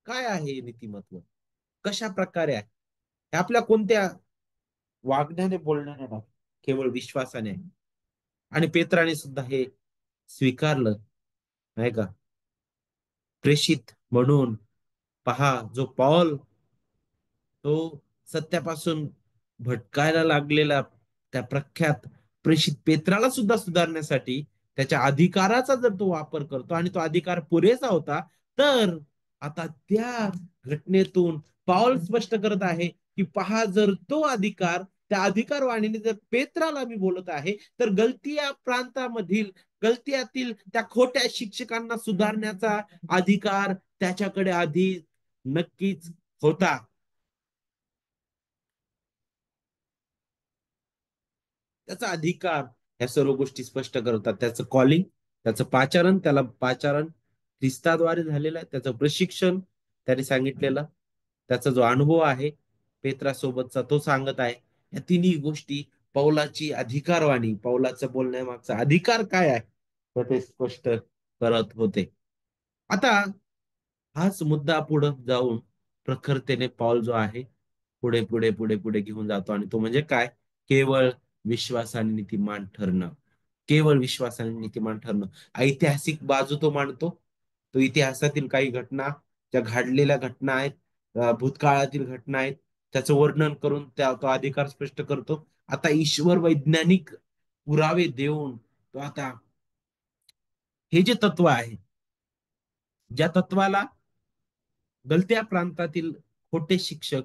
काय आहे नीतिमत्व, कशा प्रकारे आहे, हे आपल्या कोणत्या वागण्याने बोलण्याने नाही, केवळ विश्वासाने आहे. आणि पेत्राने सुद्धा हे स्वीकारलं, नाही का? प्रेषित म्हणून पहा, जो पॉल तो सत्यापासून भटकायला लागलेला त्या प्रख्यात प्रेषित पेत्राला सुद्धा सुधारण्यासाठी त्याच्या अधिकाराचा जर तो वापर करतो आणि तो अधिकार पुरेसा होता, तर आता त्या घटनेतून पाऊल स्पष्ट करत आहे की पहा, जर तो अधिकार त्या अधिकारवाणीने जर पेत्राला मी बोलत आहे, तर गलतिया प्रांतामधील गलतियातील त्या खोट्या शिक्षकांना सुधारण्याचा अधिकार त्याच्याकडे आधी नक्कीच होता. त्याचा अधिकार ह्या सर्व गोष्टी स्पष्ट करतात. त्याचं कॉलिंग, त्याचं पाचारण, त्याला पाचारण ख्रिस्ताद्वारे झालेलं आहे, त्याचं प्रशिक्षण त्याने सांगितलेलं, त्याचा जो अनुभव आहे पेत्रासोबतचा तो सांगत आहे. या तिन्ही गोष्टी पौलाची अधिकारवाणी, पौलाचं बोलण्यामागचा अधिकार काय आहे तर ते स्पष्ट करत होते. आता हाच मुद्दा पुढे जाऊन प्रखरतेने पॉल जो आहे पुढे पुढे पुढे पुढे घेऊन जातो आणि तो म्हणजे काय, केवळ विश्वासाने नीतिमान ठरणं. केवळ विश्वासाने नीतिमान ठरणं. ऐतिहासिक बाजू तो मांडतो. तो इतिहासातील काही घटना, ज्या घडलेल्या घटना आहेत, भूतकाळातील घटना आहेत, त्याचं वर्णन करून तो अधिकार स्पष्ट करतो. आता ईश्वर वैज्ञानिक पुरावे देऊन तो आता हे जे तत्व आहे, ज्या तत्वाला गलत्या प्रांतातील खोटे शिक्षक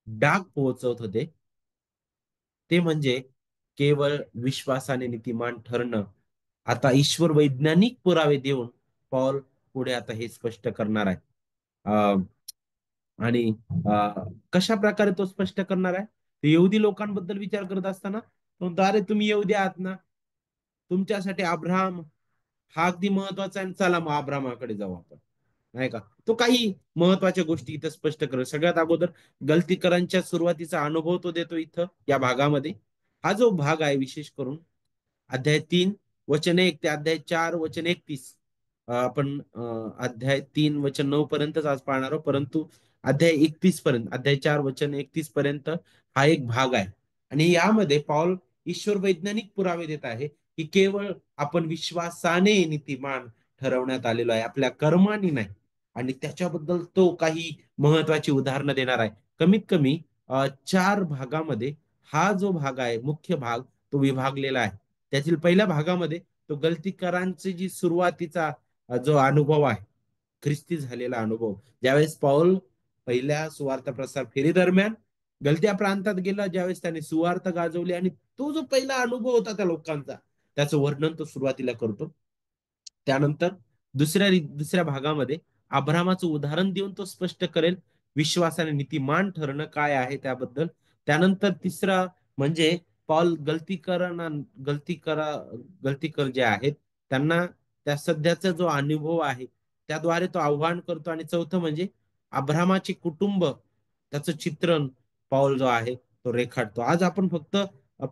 डाग पोहोचवत होते, ते म्हणजे केवळ विश्वासाने नीतिमान ठरणं. आता ईश्वर वैज्ञानिक पुरावे देऊन पॉल पुढे आता हे स्पष्ट करणार आहे. अं, आणि कशा प्रकारे तो स्पष्ट करणार आहे? तो यहुदी लोकांबद्दल विचार करत असताना तो म्हणतो, अरे तुम्ही यहुदी आहात ना, तुमच्यासाठी अब्राहम हा अगदी महत्वाचा आहे. चला मग अब्रामाकडे जाऊ आपण, नाही का? तो काही महत्वाच्या गोष्टी इथं स्पष्ट करतो. सगळ्यात अगोदर गलतीकरांच्या सुरुवातीचा अनुभव तो देतो इथं या भागामध्ये. हा जो भाग आहे विशेष करून अध्याय 3 वचन 1 ते अध्याय 4 वचन 31, आपण अध्याय 3 वचन 9 पर्यंतच आज पाहणार आहोत, परंतु अध्याय 31 पर्यंत, अध्याय 4 वचन 31 पर्यंत हा एक भाग आहे. आणि यामध्ये पॉल ईश्वर वैज्ञानिक पुरावे देत आहे की केवळ आपण विश्वासाने नीतिमान ठरवण्यात आलेलो आहे, आपल्या कर्मानी नाही. आणि त्याच्याबद्दल तो काही महत्वाची उदाहरणं देणार आहे. कमीत कमी 4 भागामध्ये हा जो भाग आहे, मुख्य भाग, तो विभागलेला आहे. त्यातील पहिल्या भागामध्ये तो गलतीकरांची जी सुरुवातीचा जो अनुभव आहे, ख्रिस्ती झालेला अनुभव, ज्यावेळेस पाऊल पहिल्या सुवार्थ प्रसार फेरी दरम्यान गलत्या प्रांतात गेला, ज्यावेळेस त्याने सुवार्थ गाजवली आणि तो जो पहिला अनुभव होता त्या लोकांचा, त्याचं वर्णन तो सुरुवातीला करतो. त्यानंतर दुसऱ्या भागामध्ये अब्रामाचं उदाहरण देऊन तो स्पष्ट करेल विश्वासाने नीतिमान ठरणं काय आहे त्याबद्दल. त्यानंतर तिसरा म्हणजे पॉल गलतीकरा गलतीकर जे आहेत त्यांना त्या सध्याचा जो अनुभव आहे त्याद्वारे तो आव्हान करतो. आणि चौथं म्हणजे अब्रामाचे कुटुंब, त्याचं चित्रण पॉल जो आहे तो रेखाटतो. आज आपण फक्त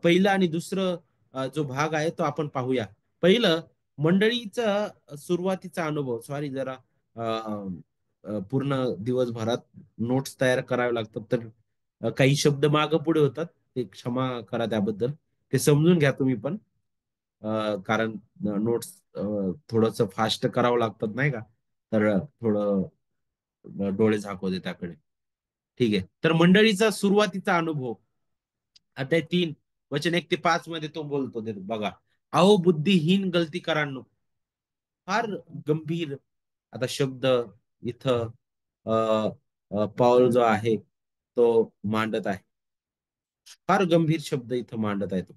पहिलं आणि दुसरं जो भाग आहे तो आपण पाहूया. पहिलं, मंडळीचा सुरुवातीचा अनुभव. सॉरी, जरा अ, पूर्ण दिवसभरात नोट्स तयार करावे लागतात, तर काही शब्द मागं पुढे होतात. ते क्षमा करा त्याबद्दल. ते समजून घ्या तुम्ही पण. कारण नोट्स थोडस फास्ट करावं लागतात, नाही का? तर थोडं डोळे झाकू दे त्याकडे. ठीक आहे. तर मंडळीचा सुरुवातीचा अनुभव अध्याय 3 वचन 1 ते 5 मध्ये तो बोलतो ते बघा. अहो बुद्धिहीन गलतीकरांनो, फार गंभीर आता शब्द इथं पॉल जो आहे तो मांडत आहे. फार गंभीर शब्द इथं मांडत आहे तो.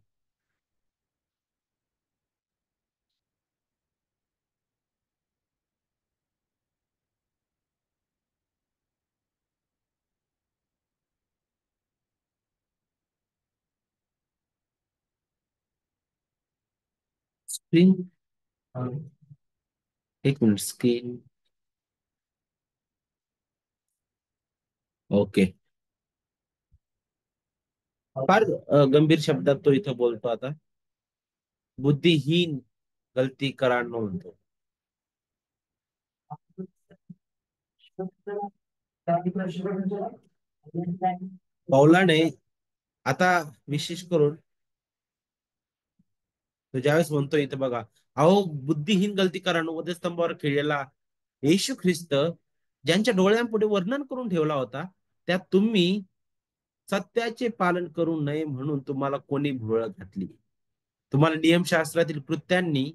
स्क्रीन, एक मिनिट, स्क्रीन. ओके. फार गंभीर शब्दात तो इथं बोलतो आता. बुद्धिहीन गलतीकरांनो म्हणतो. पौलाने आता विशेष करून तो ज्यावेळेस म्हणतो इथं बघा, अहो बुद्धिहीन गलतीकरांनो, वधस्तंभावर खिळलेला येशू ख्रिस्त ज्यांच्या डोळ्यांपुढे वर्णन करून ठेवला होता, त्यात तुम्ही सत्याचे पालन करू नये म्हणून तुम्हाला कोणी भुरळ घातली? तुम्हाला नियमशास्त्रातील कृत्यांनी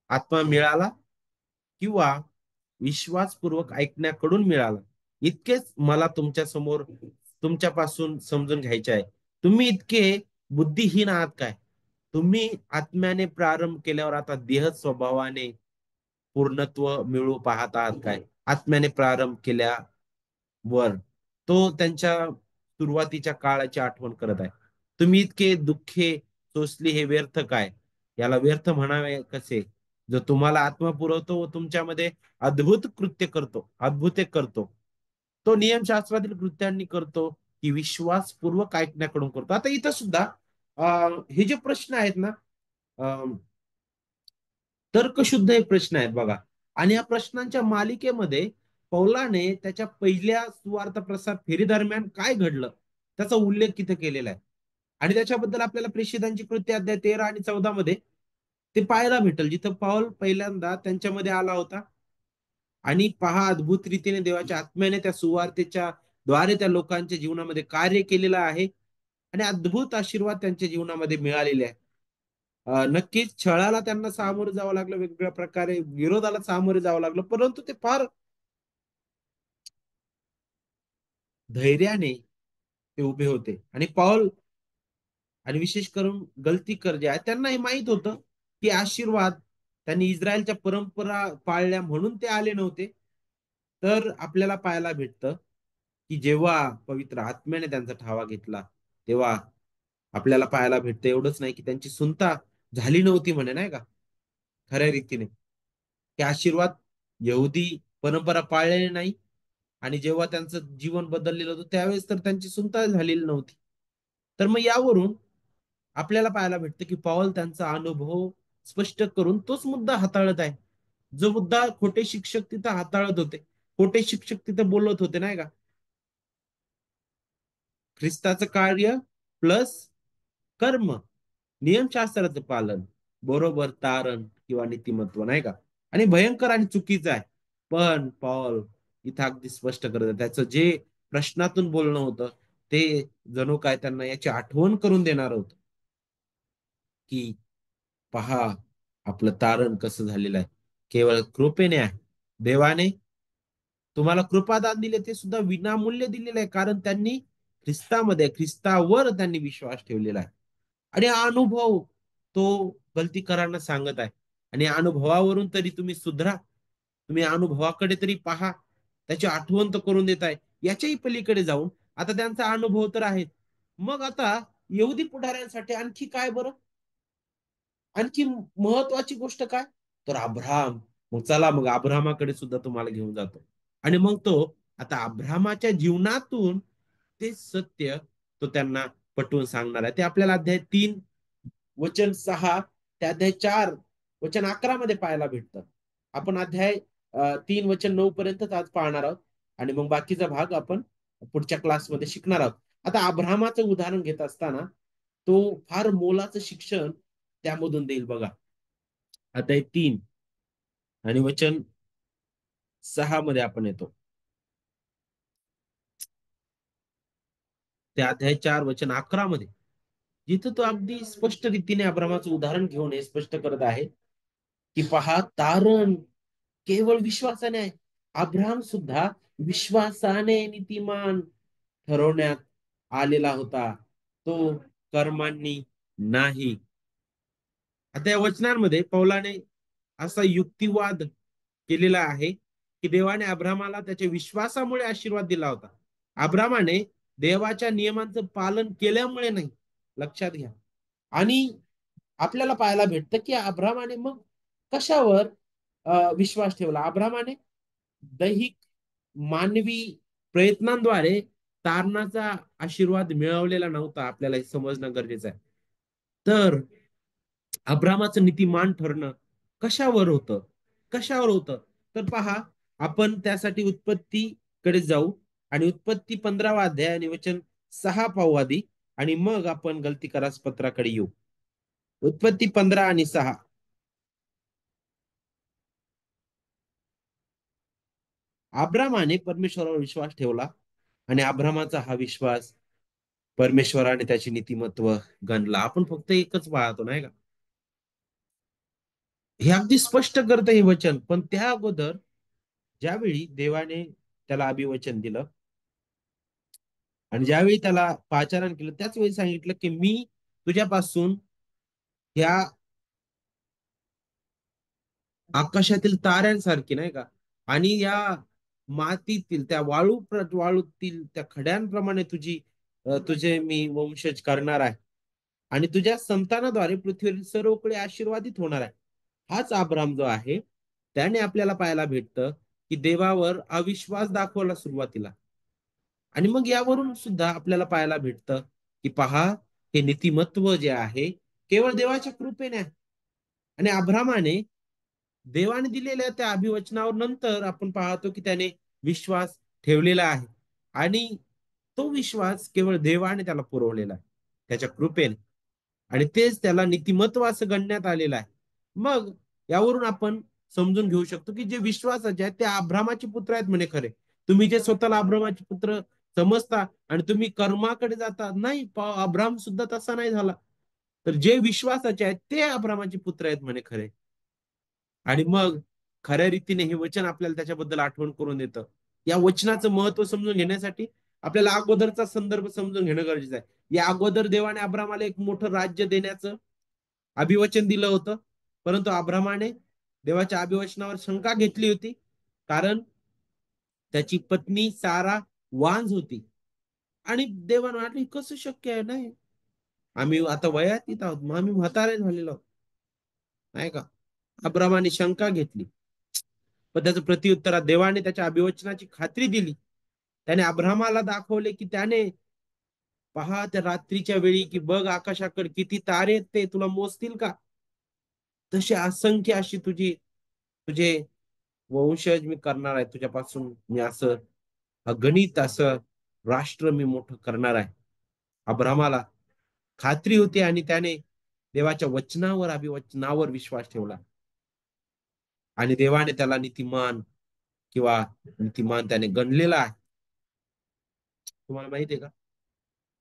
आत्मा मिळाला किंवा विश्वासपूर्वक ऐकण्याकडून मिळाला. इतकेच मला तुमच्या समोर तुमच्यापासून समजून घ्यायचे आहे. तुम्ही इतके बुद्धिहीन आहात काय? तुम्ही आत्म्याने प्रारंभ केल्यावर आता देह स्वभावाने पूर्णत्व मिळू पाहत आहात काय? आत्म्याने प्रारंभ केल्यावर तो त्यांच्या सुरुवातीच्या काळाची आठवण करत आहे. तुम्ही इतके दुःखे सोसली हे व्यर्थ काय? याला व्यर्थ म्हणावे कसे? जो तुम्हाला आत्मा पुरवतो व तुमच्यामध्ये अद्भुत कृत्य करतो, अद्भुते करतो. तो नियमशास्त्रातील कृत्यांनी करतो की विश्वासपूर्वक ऐकण्याकडून करतो. आता इथं सुद्धा हे जे प्रश्न आहेत ना, तर्कशुद्ध हे प्रश्न आहेत बघा. आणि या प्रश्नांच्या मालिकेमध्ये पौलाने त्याच्या पहिल्या सुवार्थ प्रसार फेरी दरम्यान काय घडलं त्याचा उल्लेख तिथे केलेला आहे. आणि त्याच्याबद्दल आपल्याला प्रेषितांची कृती अध्याय 13 आणि 14 मध्ये ते पाहायला भेटल, जिथं पाऊल पहिल्यांदा त्यांच्यामध्ये आला होता आणि पहा अद्भुत रीतीने देवाच्या आत्म्याने त्या सुवार्तेच्या द्वारे त्या लोकांच्या जीवनामध्ये कार्य केलेलं आहे आणि अद्भुत आशीर्वाद त्यांच्या जीवनामध्ये मिळालेले आहे. नक्कीच छळाला त्यांना सामोरं जावं लागलं, वेगवेगळ्या प्रकारे विरोधाला सामोरे जावं लागलं, परंतु ते फार धैर्याने ते उभे होते. आणि पौल आणि विशेष करून गलतीकर जे आहे त्यांना हे माहित होतं की आशीर्वाद त्यांनी इस्रायलच्या परंपरा पाळल्या म्हणून ते आले नव्हते. तर आपल्याला पाहायला भेटतं की जेव्हा पवित्र आत्म्याने त्यांचा ठावा घेतला, तेव्हा आपल्याला पाहायला भेटतं एवढंच नाही की त्यांची सुनता झाली नव्हती म्हणे, नाही का, खऱ्या रीतीने ते आशीर्वाद यहुदी परंपरा पाळलेले नाही. आणि जेव्हा त्यांचं जीवन बदललेलं होतं त्यावेळेस तर त्यांची सुनता झालेली नव्हती. तर मग यावरून आपल्याला पाहायला भेटतं की पॉल त्यांचा अनुभव स्पष्ट करून तोच मुद्दा हाताळत आहे. जो मुद्दा खोटे शिक्षक तिथं हाताळत होते, खोटे शिक्षक तिथं बोलत होते, नाही का, ख्रिस्ताचं कार्य प्लस कर्म, नियमशास्त्राचं पालन बरोबर तारण किंवा नीतिमत्व, नाही का, आणि भयंकर आणि चुकीचं आहे. पण पॉल इथं अगदी स्पष्ट करत त्याचं जे प्रश्नातून बोलणं होतं ते जणू काय त्यांना याची आठवण करून देणार होतं की पहा आपलं तारण कसं झालेलं आहे, केवळ कृपेने आहे. देवाने तुम्हाला कृपादान दिले ते सुद्धा विनामूल्य दिलेलं आहे, कारण त्यांनी ख्रिस्तावर त्यांनी विश्वास ठेवलेला आहे. आणि हा अनुभव तो गलतीकरांना सांगत आहे. आणि या अनुभवावरून तरी तुम्ही सुधरा, तुम्ही अनुभवाकडे तरी पहा, त्याची आठवण तर करून देत आहे. याच्याही पलीकडे जाऊन आता त्यांचा अनुभव तर आहे, मग आता यहुदी पुढाऱ्यांसाठी आणखी काय बरं, आणखी महत्वाची गोष्ट काय, तर अब्राम. मग चला, मग अब्रामाकडे सुद्धा तुम्हाला घेऊन जातो. आणि मग तो आता अब्रामाच्या जीवनातून ते सत्य तो त्यांना पटवून सांगणार आहे. ते आपल्याला अध्याय 3 वचन 6 ते अध्याय 4 वचन 11 मध्ये पाहायला भेटतं. आपण अध्याय 3 वचन 9 पर्यंतच आज पाहणार आहोत आणि मग बाकीचा भाग आपण पुढच्या क्लासमध्ये शिकणार आहोत. आता अब्रामाचं उदाहरण घेत असताना तो फार मोलाचं शिक्षण त्यामधून देईल बघा. अध्याय 3 आणि वचन 6 मध्ये आपण येतो. त्या अध्याय 4 वचन 11 मध्ये जिथं तो अगदी स्पष्ट रीतीने अब्रामाचं उदाहरण घेऊन हे स्पष्ट करत आहे की पहा तारण केवळ विश्वासाने आहे. अब्राम सुद्धा विश्वासाने नीतिमान ठरवण्यात आलेला होता, तो कर्मांनी नाही. आता या वचनांमध्ये पौलाने असा युक्तिवाद केलेला आहे की देवाने अब्रामाला त्याच्या विश्वासामुळे आशीर्वाद दिला होता. अब्रामाने देवाच्या नियमांचं पालन केल्यामुळे नाही, लक्षात घ्या. आणि आपल्याला पाहायला भेटतं की अब्रामाने मग कशावर विश्वास ठेवला. अब्रामाने दैहिक मानवी प्रयत्नांद्वारे तारणाचा आशीर्वाद मिळवलेला नव्हता, आपल्याला हे समजणं गरजेचं आहे. तर अब्रामाचं नीतिमान ठरणं कशावर होतं, कशावर होतं, तर पहा, आपण त्यासाठी उत्पत्तीकडे जाऊ आणि उत्पत्ती 15 वा अध्याय आणि वचन 6 पाहू आधी, आणि मग आपण गलती करास पत्राकडे येऊ. उत्पत्ती 15 आणि 6. अब्रामाने परमेश्वरावर विश्वास ठेवला आणि अब्रामाचा हा विश्वास परमेश्वराने त्याचे नीतिमत्व गणला. आपण फक्त एकच पाहतो, नाही का, हे अगदी स्पष्ट करतं हे वचन. पण त्या अगोदर ज्यावेळी देवाने त्याला अभिवचन दिलं आणि ज्यावेळी त्याला पाचारण केलं, त्याच वेळी सांगितलं की मी तुझ्यापासून या आकाशातील ताऱ्यांसारखी नाही का, आणि या मातीतील त्या वाळूतील त्या खड्यांप्रमाणे तुझे मी वंशज करणार आहे आणि तुझ्या संतानाद्वारे पृथ्वीवरील सर्वकडे आशीर्वादित होणार आहे. हाच अब्राम जो आहे, त्याने आपल्याला पाहायला भेटतं की देवावर अविश्वास दाखवला सुरुवातीला, आणि मग यावरून सुद्धा आपल्याला पाहायला भेटतं की पहा, हे नीतिमत्व जे आहे केवळ देवाच्या कृपेने आहे. आणि अब्रामाने देवाने दिलेल्या त्या अभिवचनावर नंतर आपण पाहतो की त्याने विश्वास ठेवलेला आहे, आणि तो विश्वास केवळ देवाने त्याला पुरवलेला आहे त्याच्या कृपेने, आणि तेच त्याला नीतिमत्व असं गणण्यात आलेलं आहे. मग यावरून आपण समजून घेऊ शकतो की जे विश्वासाचे आहेत ते अब्रामाचे पुत्र आहेत म्हणे खरे. तुम्ही जे स्वतःला अब्रामाचे पुत्र समजता आणि तुम्ही कर्माकडे जाता, नाही, अब्राम सुद्धा तसा नाही झाला. तर जे विश्वासाचे आहेत ते अब्रामाचे पुत्र आहेत म्हणे खरे. आणि मग खऱ्या रीतीने हे वचन आपल्याला त्याच्याबद्दल आठवण करून देतं. या वचनाचं महत्व समजून घेण्यासाठी आपल्याला अगोदरचा संदर्भ समजून घेणं गरजेचं आहे. या अगोदर देवाने अब्रामाला एक मोठं राज्य देण्याचं अभिवचन दिलं होतं, परंतु अब्रामाने देवाच्या अभिवचनावर शंका घेतली होती, कारण त्याची पत्नी सारा वांझ होती. आणि देवानं वाटलं कसं शक्य आहे, नाही, आम्ही आता वयातीत आहोत, मग आम्ही म्हातारे झालेलो आहोत, नाही का. अब्रामाने शंका घेतली, पण त्याचं प्रत्युत्तरात देवाने त्याच्या अभिवचनाची खात्री दिली. त्याने अब्रामाला दाखवले की त्याने पहा त्या रात्रीच्या वेळी की बघ आकाशाकडे किती तारे आहेत, ते तुला मोजतील का? तशी असंख्य अशी तुझे वंशज मी करणार आहे, तुझ्यापासून मी असं अगणित असं राष्ट्र मी मोठं करणार आहे. अब्रामाला खात्री होती आणि त्याने देवाच्या वचनावर अभिवचनावर विश्वास ठेवला, आणि देवाने त्याला नीतिमान त्याने गणलेला आहे. तुम्हाला माहिती आहे का?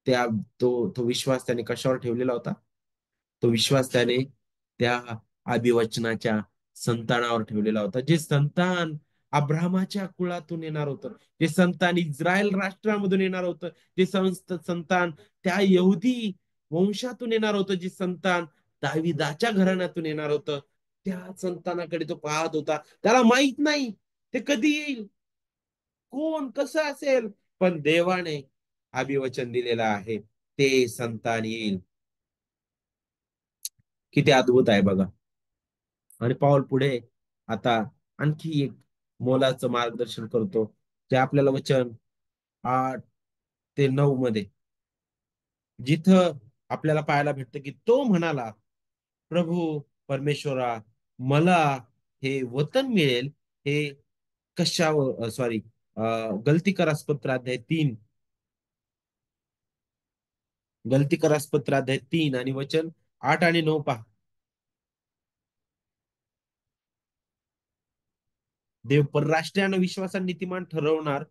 त्या तो विश्वास त्याने कशावर ठेवलेला होता? तो विश्वास त्याने त्या अभिवचनाच्या संतानावर ठेवलेला होता, जे संतान अब्रामाच्या कुळातून येणार होतं, जे संतान इस्रायल राष्ट्रामधून येणार होतं, जे संतान त्या यहुदी वंशातून येणार होतं, जे संतान दाविदाच्या घराण्यातून येणार होतं, त्या संतानाकडे तो पाहत होता. त्याला माहित नाही ते कधी येईल, कोण कसं असेल, पण देवाने अभिवचन दिलेलं आहे, ते संतान येईल. किती अद्भुत आहे बघा. आणि पाऊल पुढे आता आणखी एक मोलाचं मार्गदर्शन करतो, जे आपल्याला वचन 8 ते 9 मध्ये, जिथं आपल्याला पाहायला भेटतं की तो म्हणाला, प्रभू परमेश्वरा, मला हे वतन मिळेल हे कशावर, सॉरी, गलती करासपत्र अध्याय 3, गलती करासपत्र अध्याय 3 आणि वचन 8 आणि 9 पहा. देव परराष्ट्रीयानं विश्वासा नीतिमान ठरवणार,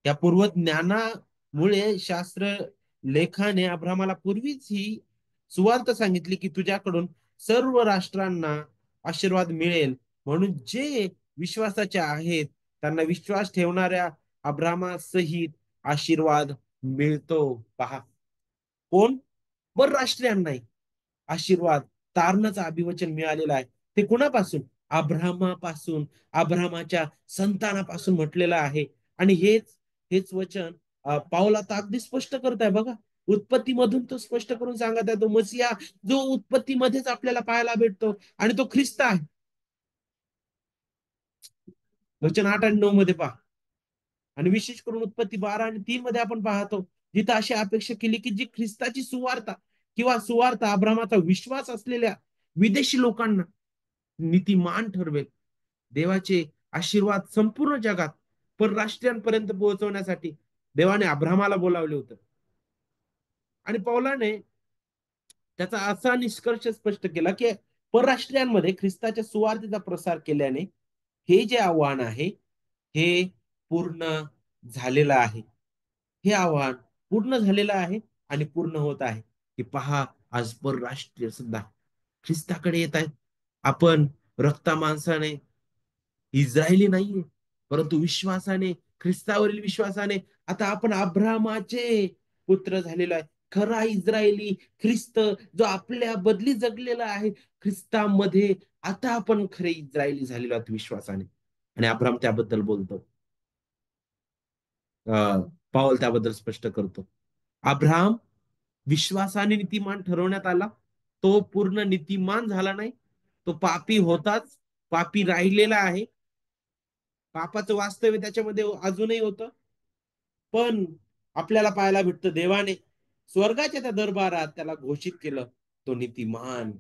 या पूर्व ज्ञानामुळे शास्त्र लेखाने अब्रामाला पूर्वीच ही सुवार्थ सांगितली की तुझ्याकडून सर्व राष्ट्रांना आशीर्वाद मिळेल. म्हणून जे विश्वासाचे आहेत त्यांना विश्वास ठेवणाऱ्या अब्रामासहित आशीर्वाद मिळतो. पहा, कोण? परराष्ट्रीयांनाही आशीर्वाद, तारणाचं अभिवचन मिळालेलं आहे. ते कुणापासून? अब्रामापासून, अब्रामाच्या संतानापासून म्हटलेलं आहे. आणि हेच हेच वचन पाऊल आता अगदी स्पष्ट करत आहे बघा. उत्पत्तीमधून तो स्पष्ट करून सांगत आहे, तो मसिया जो उत्पत्तीमध्येच आपल्याला पाहायला भेटतो, आणि तो ख्रिस्त आहे. वचन 8 आणि 9 मध्ये पहा. आणि विशेष करून उत्पत्ती 12 आणि 3 मध्ये आपण पाहतो, जिथं अशी अपेक्षा केली की जी ख्रिस्ताची सुवार्ता किंवा सुवार्ता अब्रामाचा विश्वास असलेल्या विदेशी लोकांना नीतिमान ठरवेल. देवाचे आशीर्वाद संपूर्ण जगात परराष्ट्रीयांपर्यंत पोहोचवण्यासाठी देवाने अब्रामाला बोलावले होते. आणि पौलाने त्याचा असा निष्कर्ष स्पष्ट केला की परराष्ट्रीयांमध्ये ख्रिस्ताच्या सुवार्थेचा प्रसार केल्याने हे जे आव्हान आहे हे पूर्ण झालेलं आहे. हे आव्हान पूर्ण झालेलं आहे आणि पूर्ण होत आहे, की पहा, आज परराष्ट्रीय सुद्धा ख्रिस्ताकडे येत आहेत. आपण रक्ता मांसाने इस्रायली नाहीये, परंतु विश्वासाने, ख्रिस्तावरील विश्वासाने आता आपण अब्राहमाचे पुत्र झालेलो आहे. खरा इस्रायली ख्रिस्त जो आपल्या बदली जगलेला आहे ख्रिस्तामध्ये, आता आपण खरे इस्रायली झालेलो आहोत विश्वासाने. आणि अब्राहम त्याबद्दल बोलतो. पाऊल त्याबद्दल स्पष्ट करतो. अब्राहम विश्वासाने नीतिमान ठरवण्यात आला. तो पूर्ण नीतिमान झाला नाही. तो पापी होताच. पापी राहिलेला आहे. पापाचं वास्तव्य त्याच्यामध्ये अजूनही होतं. पण आपल्याला पाहायला भेटतं देवाने स्वर्गाच्या त्या दरबारात त्याला घोषित केलं, तो नीतिमान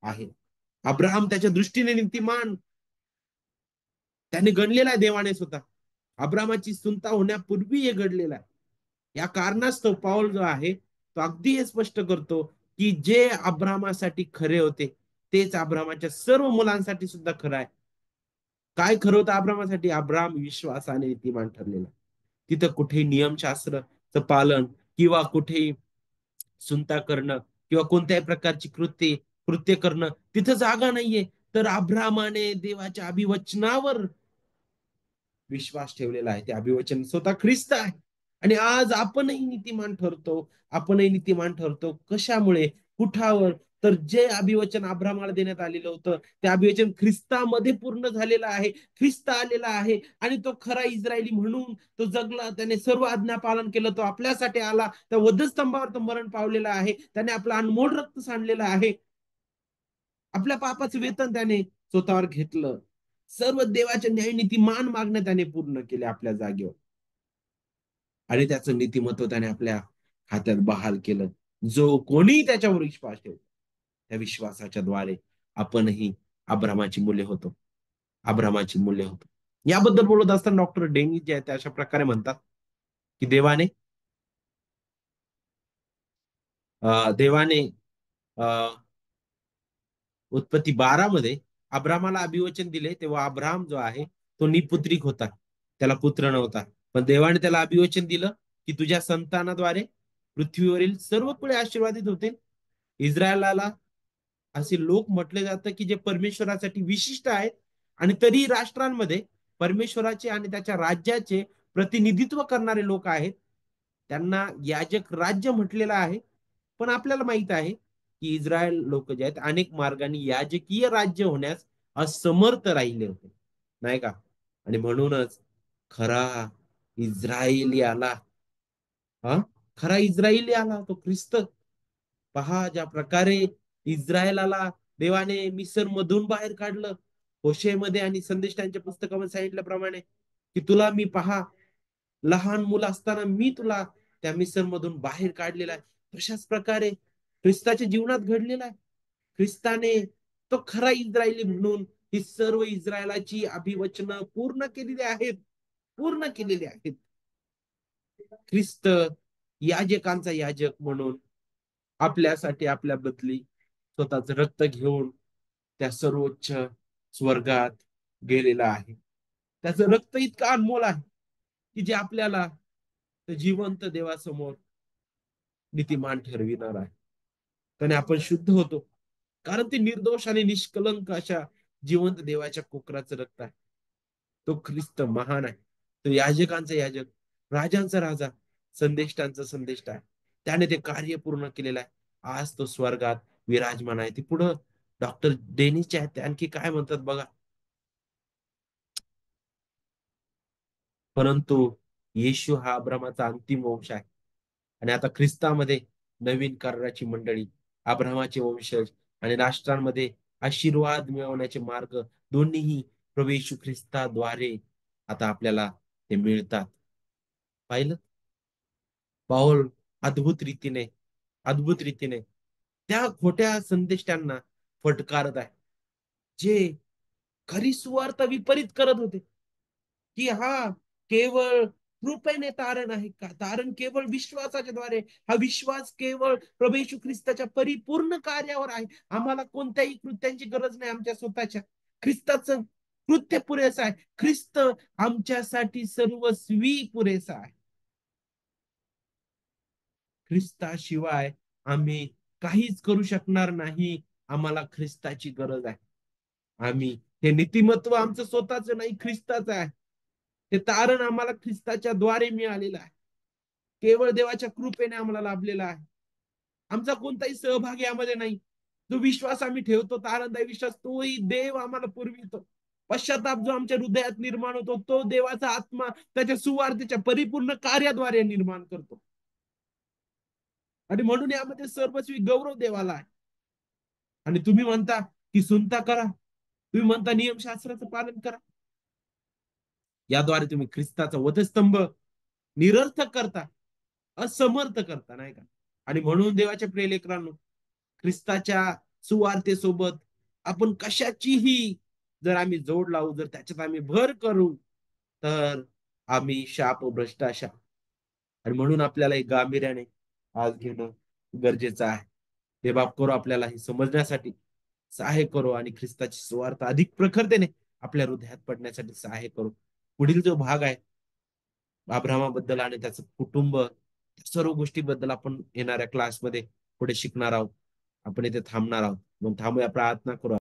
आहे. अब्राहम त्याच्या दृष्टीने नीतिमान त्याने गणलेला आहे देवाने स्वतः. अब्राहमाची सुनता होण्यापूर्वी हे घडलेलं आहे. या कारणास्तव पाऊल जो आहे तो अगदी हे स्पष्ट करतो की जे अब्राहमासाठी खरे होते तेच अब्राहमाच्या सर्व मुलांसाठी सुद्धा खरं आहे. काय खरं होतं अब्राहमासाठी? अब्राहम विश्वासाने नीतिमान ठरलेला. तिथं कुठेही नियमशास्त्रचं पालन किंवा कुठेही सुनता करणं किंवा कोणत्याही प्रकारची कृत्य करणं तिथं जागा नाहीये. तर अब्राहमाने देवाच्या अभिवचनावर विश्वास ठेवलेला आहे. ते अभिवचन स्वतः ख्रिस्त आहे. आणि आज आपणही नीतिमान ठरतो. आपणही नीतिमान ठरतो. कशामुळे? कुठावर? तर जे अभिवचन अब्राहमाला देण्यात आलेलं होतं, ते अभिवचन ख्रिस्तामध्ये पूर्ण झालेलं आहे. ख्रिस्त आलेला आहे आणि तो खरा इस्रायली म्हणून तो जगला. त्याने सर्व आज्ञा पालन केलं. तो आपल्यासाठी आला. त्या वधस्तंभावर तो मरण पावलेला आहे. त्याने आपलं अनमोल रक्त सांडलेलं आहे. आपल्या पापाचं वेतन त्याने स्वतःवर घेतलं. सर्व देवाच्या न्यायनीती मान मागणं त्याने पूर्ण केले आपल्या जागेवर. आणि त्याचं नीतिमत्व त्याने आपल्या हातात बहाल केलं. जो कोणी त्याच्यावर विश्वास ठेवतो, त्या विश्वासाच्या द्वारे आपणही अब्रामाची मुले होतो. अब्रामाची मुले होतो. याबद्दल बोलत असताना डॉक्टर डेनी जे आहे ते अशा प्रकारे म्हणतात, की देवाने अ, उत्पत्ती 12 मध्ये अब्रामाला अभिवचन दिले तेव्हा अब्राम जो आहे तो निपुत्रिक होता. त्याला पुत्र नव्हता. पण देवाने त्याला अभिवचन दिलं की तुझ्या संतानाद्वारे पृथ्वीवरील सर्व कुळे आशीर्वादित होतील. इस्रायलाला असे लोक म्हटले जातं की जे परमेश्वरासाठी विशिष्ट आहेत आणि तरी राष्ट्रांमध्ये परमेश्वराचे आणि त्याच्या राज्याचे प्रतिनिधित्व करणारे लोक आहेत. त्यांना याजक राज्य म्हटलेलं आहे. पण आपल्याला माहित आहे की इस्रायल लोक जे आहेत अनेक मार्गाने याजकीय राज्य होण्यास असमर्थ राहिले होते, नाही का? आणि म्हणूनच खरा इस्रायली आला. हा, खरा इस्रायली आला तो ख्रिस्त. पहा ज्या प्रकारे इस्रायलाला देवाने मिसर मधून बाहेर काढलं, होशेमध्ये आणि संदेष्टांच्या पुस्तकामध्ये सांगितल्याप्रमाणे की तुला मी पहा लहान मुलं असताना मी तुला त्या मिसर मधून बाहेर काढलेला आहे. तशाच प्रकारे ख्रिस्ताच्या जीवनात घडलेला आहे. ख्रिस्ताने तो खरा इस्रायली म्हणून ही सर्व इस्रायलाची अभिवचनं पूर्ण केलेली आहेत. पूर्ण केलेली आहेत. ख्रिस्त याजकांचा याजक म्हणून आपल्यासाठी आपल्या बदली स्वतःच रक्त घेऊन त्या सर्वोच्च स्वर्गात गेलेला आहे. त्याचं रक्त इतकं अनमोल आहे की जे आपल्याला जिवंत देवासमोर नीतिमान ठरविणार आहे. त्याने आपण शुद्ध होतो. कारण ते निर्दोष आणि निष्कलंक अशा जिवंत देवाच्या कोकराचं रक्त आहे. तो ख्रिस्त महान आहे. तो याजकांचा याजक, राजांचा राजा, संदेष्टांचा संदेष्टा आहे. त्याने ते कार्य पूर्ण केलेलं आहे. आज तो स्वर्गात विराजमान आहे. ते पुढं डॉक्टर डेनिसचे आहेत ते आणखी काय म्हणतात बघा. परंतु येशू हा अब्रामाचा अंतिम वंश आहे. आणि आता ख्रिस्तामध्ये नवीन कराराची मंडळी, अब्रामाचे वंशज आणि राष्ट्रांमध्ये आशीर्वाद मिळवण्याचे मार्ग दोन्हीही प्रभू येशू ख्रिस्ताद्वारे आता आपल्याला ते मिळतात. पाहिलं? पाऊल अद्भुत रीतीने त्या खोट्या संदेष्टांना फटकारत आहे, जे खरी सुवार्थ विपरीत करत होते. की हा केवळ कृपेने तारण आहे का? तारण केवळ विश्वासाच्या द्वारे. हा विश्वास केवळ प्रभू येशू ख्रिस्ताच्या परिपूर्ण कार्यावर आहे. आम्हाला कोणत्याही कृत्यांची गरज नाही आमच्या स्वतःच्या. ख्रिस्ताचं कृत्य पुरेसं आहे. ख्रिस्त आमच्यासाठी सर्वस्वी पुरेसा आहे. ख्रिस्ताशिवाय आम्ही काहीच करू शकणार नाही. आम्हाला ख्रिस्ताची गरज आहे. आम्ही हे नीतिमत्व आमचं स्वतःच नाही, ख्रिस्ताचं आहे. हे तारण आम्हाला ख्रिस्ताच्या द्वारे मिळालेलं आहे. केवळ देवाच्या कृपेने आम्हाला लाभलेला आहे. आमचा कोणताही सहभाग यामध्ये नाही. जो विश्वास आम्ही ठेवतो, तारणदायी विश्वास, तोही देव आम्हाला पुरवितो. पश्चाताप जो आमच्या हृदयात निर्माण होतो, तो देवाचा आत्मा त्याच्या सुवार्तेच्या परिपूर्ण कार्याद्वारे निर्माण करतो. आणि म्हणून यामध्ये सर्वस्वी गौरव देवाला आहे. आणि तुम्ही म्हणता की सुनता करा, तुम्ही म्हणता नियमशास्त्राचं पालन करा, याद्वारे तुम्ही ख्रिस्ताचा वधस्तंभ निरर्थक करता, असमर्थ करता, नाही का? आणि म्हणून देवाच्या प्रिय लेकरांनो, ख्रिस्ताच्या सुवार्तेसोबत आपण कशाचीही जर आम्ही जोड लावू, जर त्याच्यात आम्ही भर करू, तर आम्ही शापभ्रष्ट अशा. आणि म्हणून आपल्याला एक गांभीर्याने आज घेणं गरजेचं आहे. ते बाप करो आपल्याला हे समजण्यासाठी सहाय्य करो आणि ख्रिस्ताची सुवार्ता अधिक प्रखरतेने आपल्या हृदयात पडण्यासाठी सहाय्य करो. पुढील जो भाग आहे अब्राहमाबद्दल आणि त्याचं कुटुंब, सर्व गोष्टीबद्दल आपण येणाऱ्या क्लासमध्ये पुढे शिकणार आहोत. आपण इथे थांबणार आहोत. मग थांबूया, प्रार्थना करू.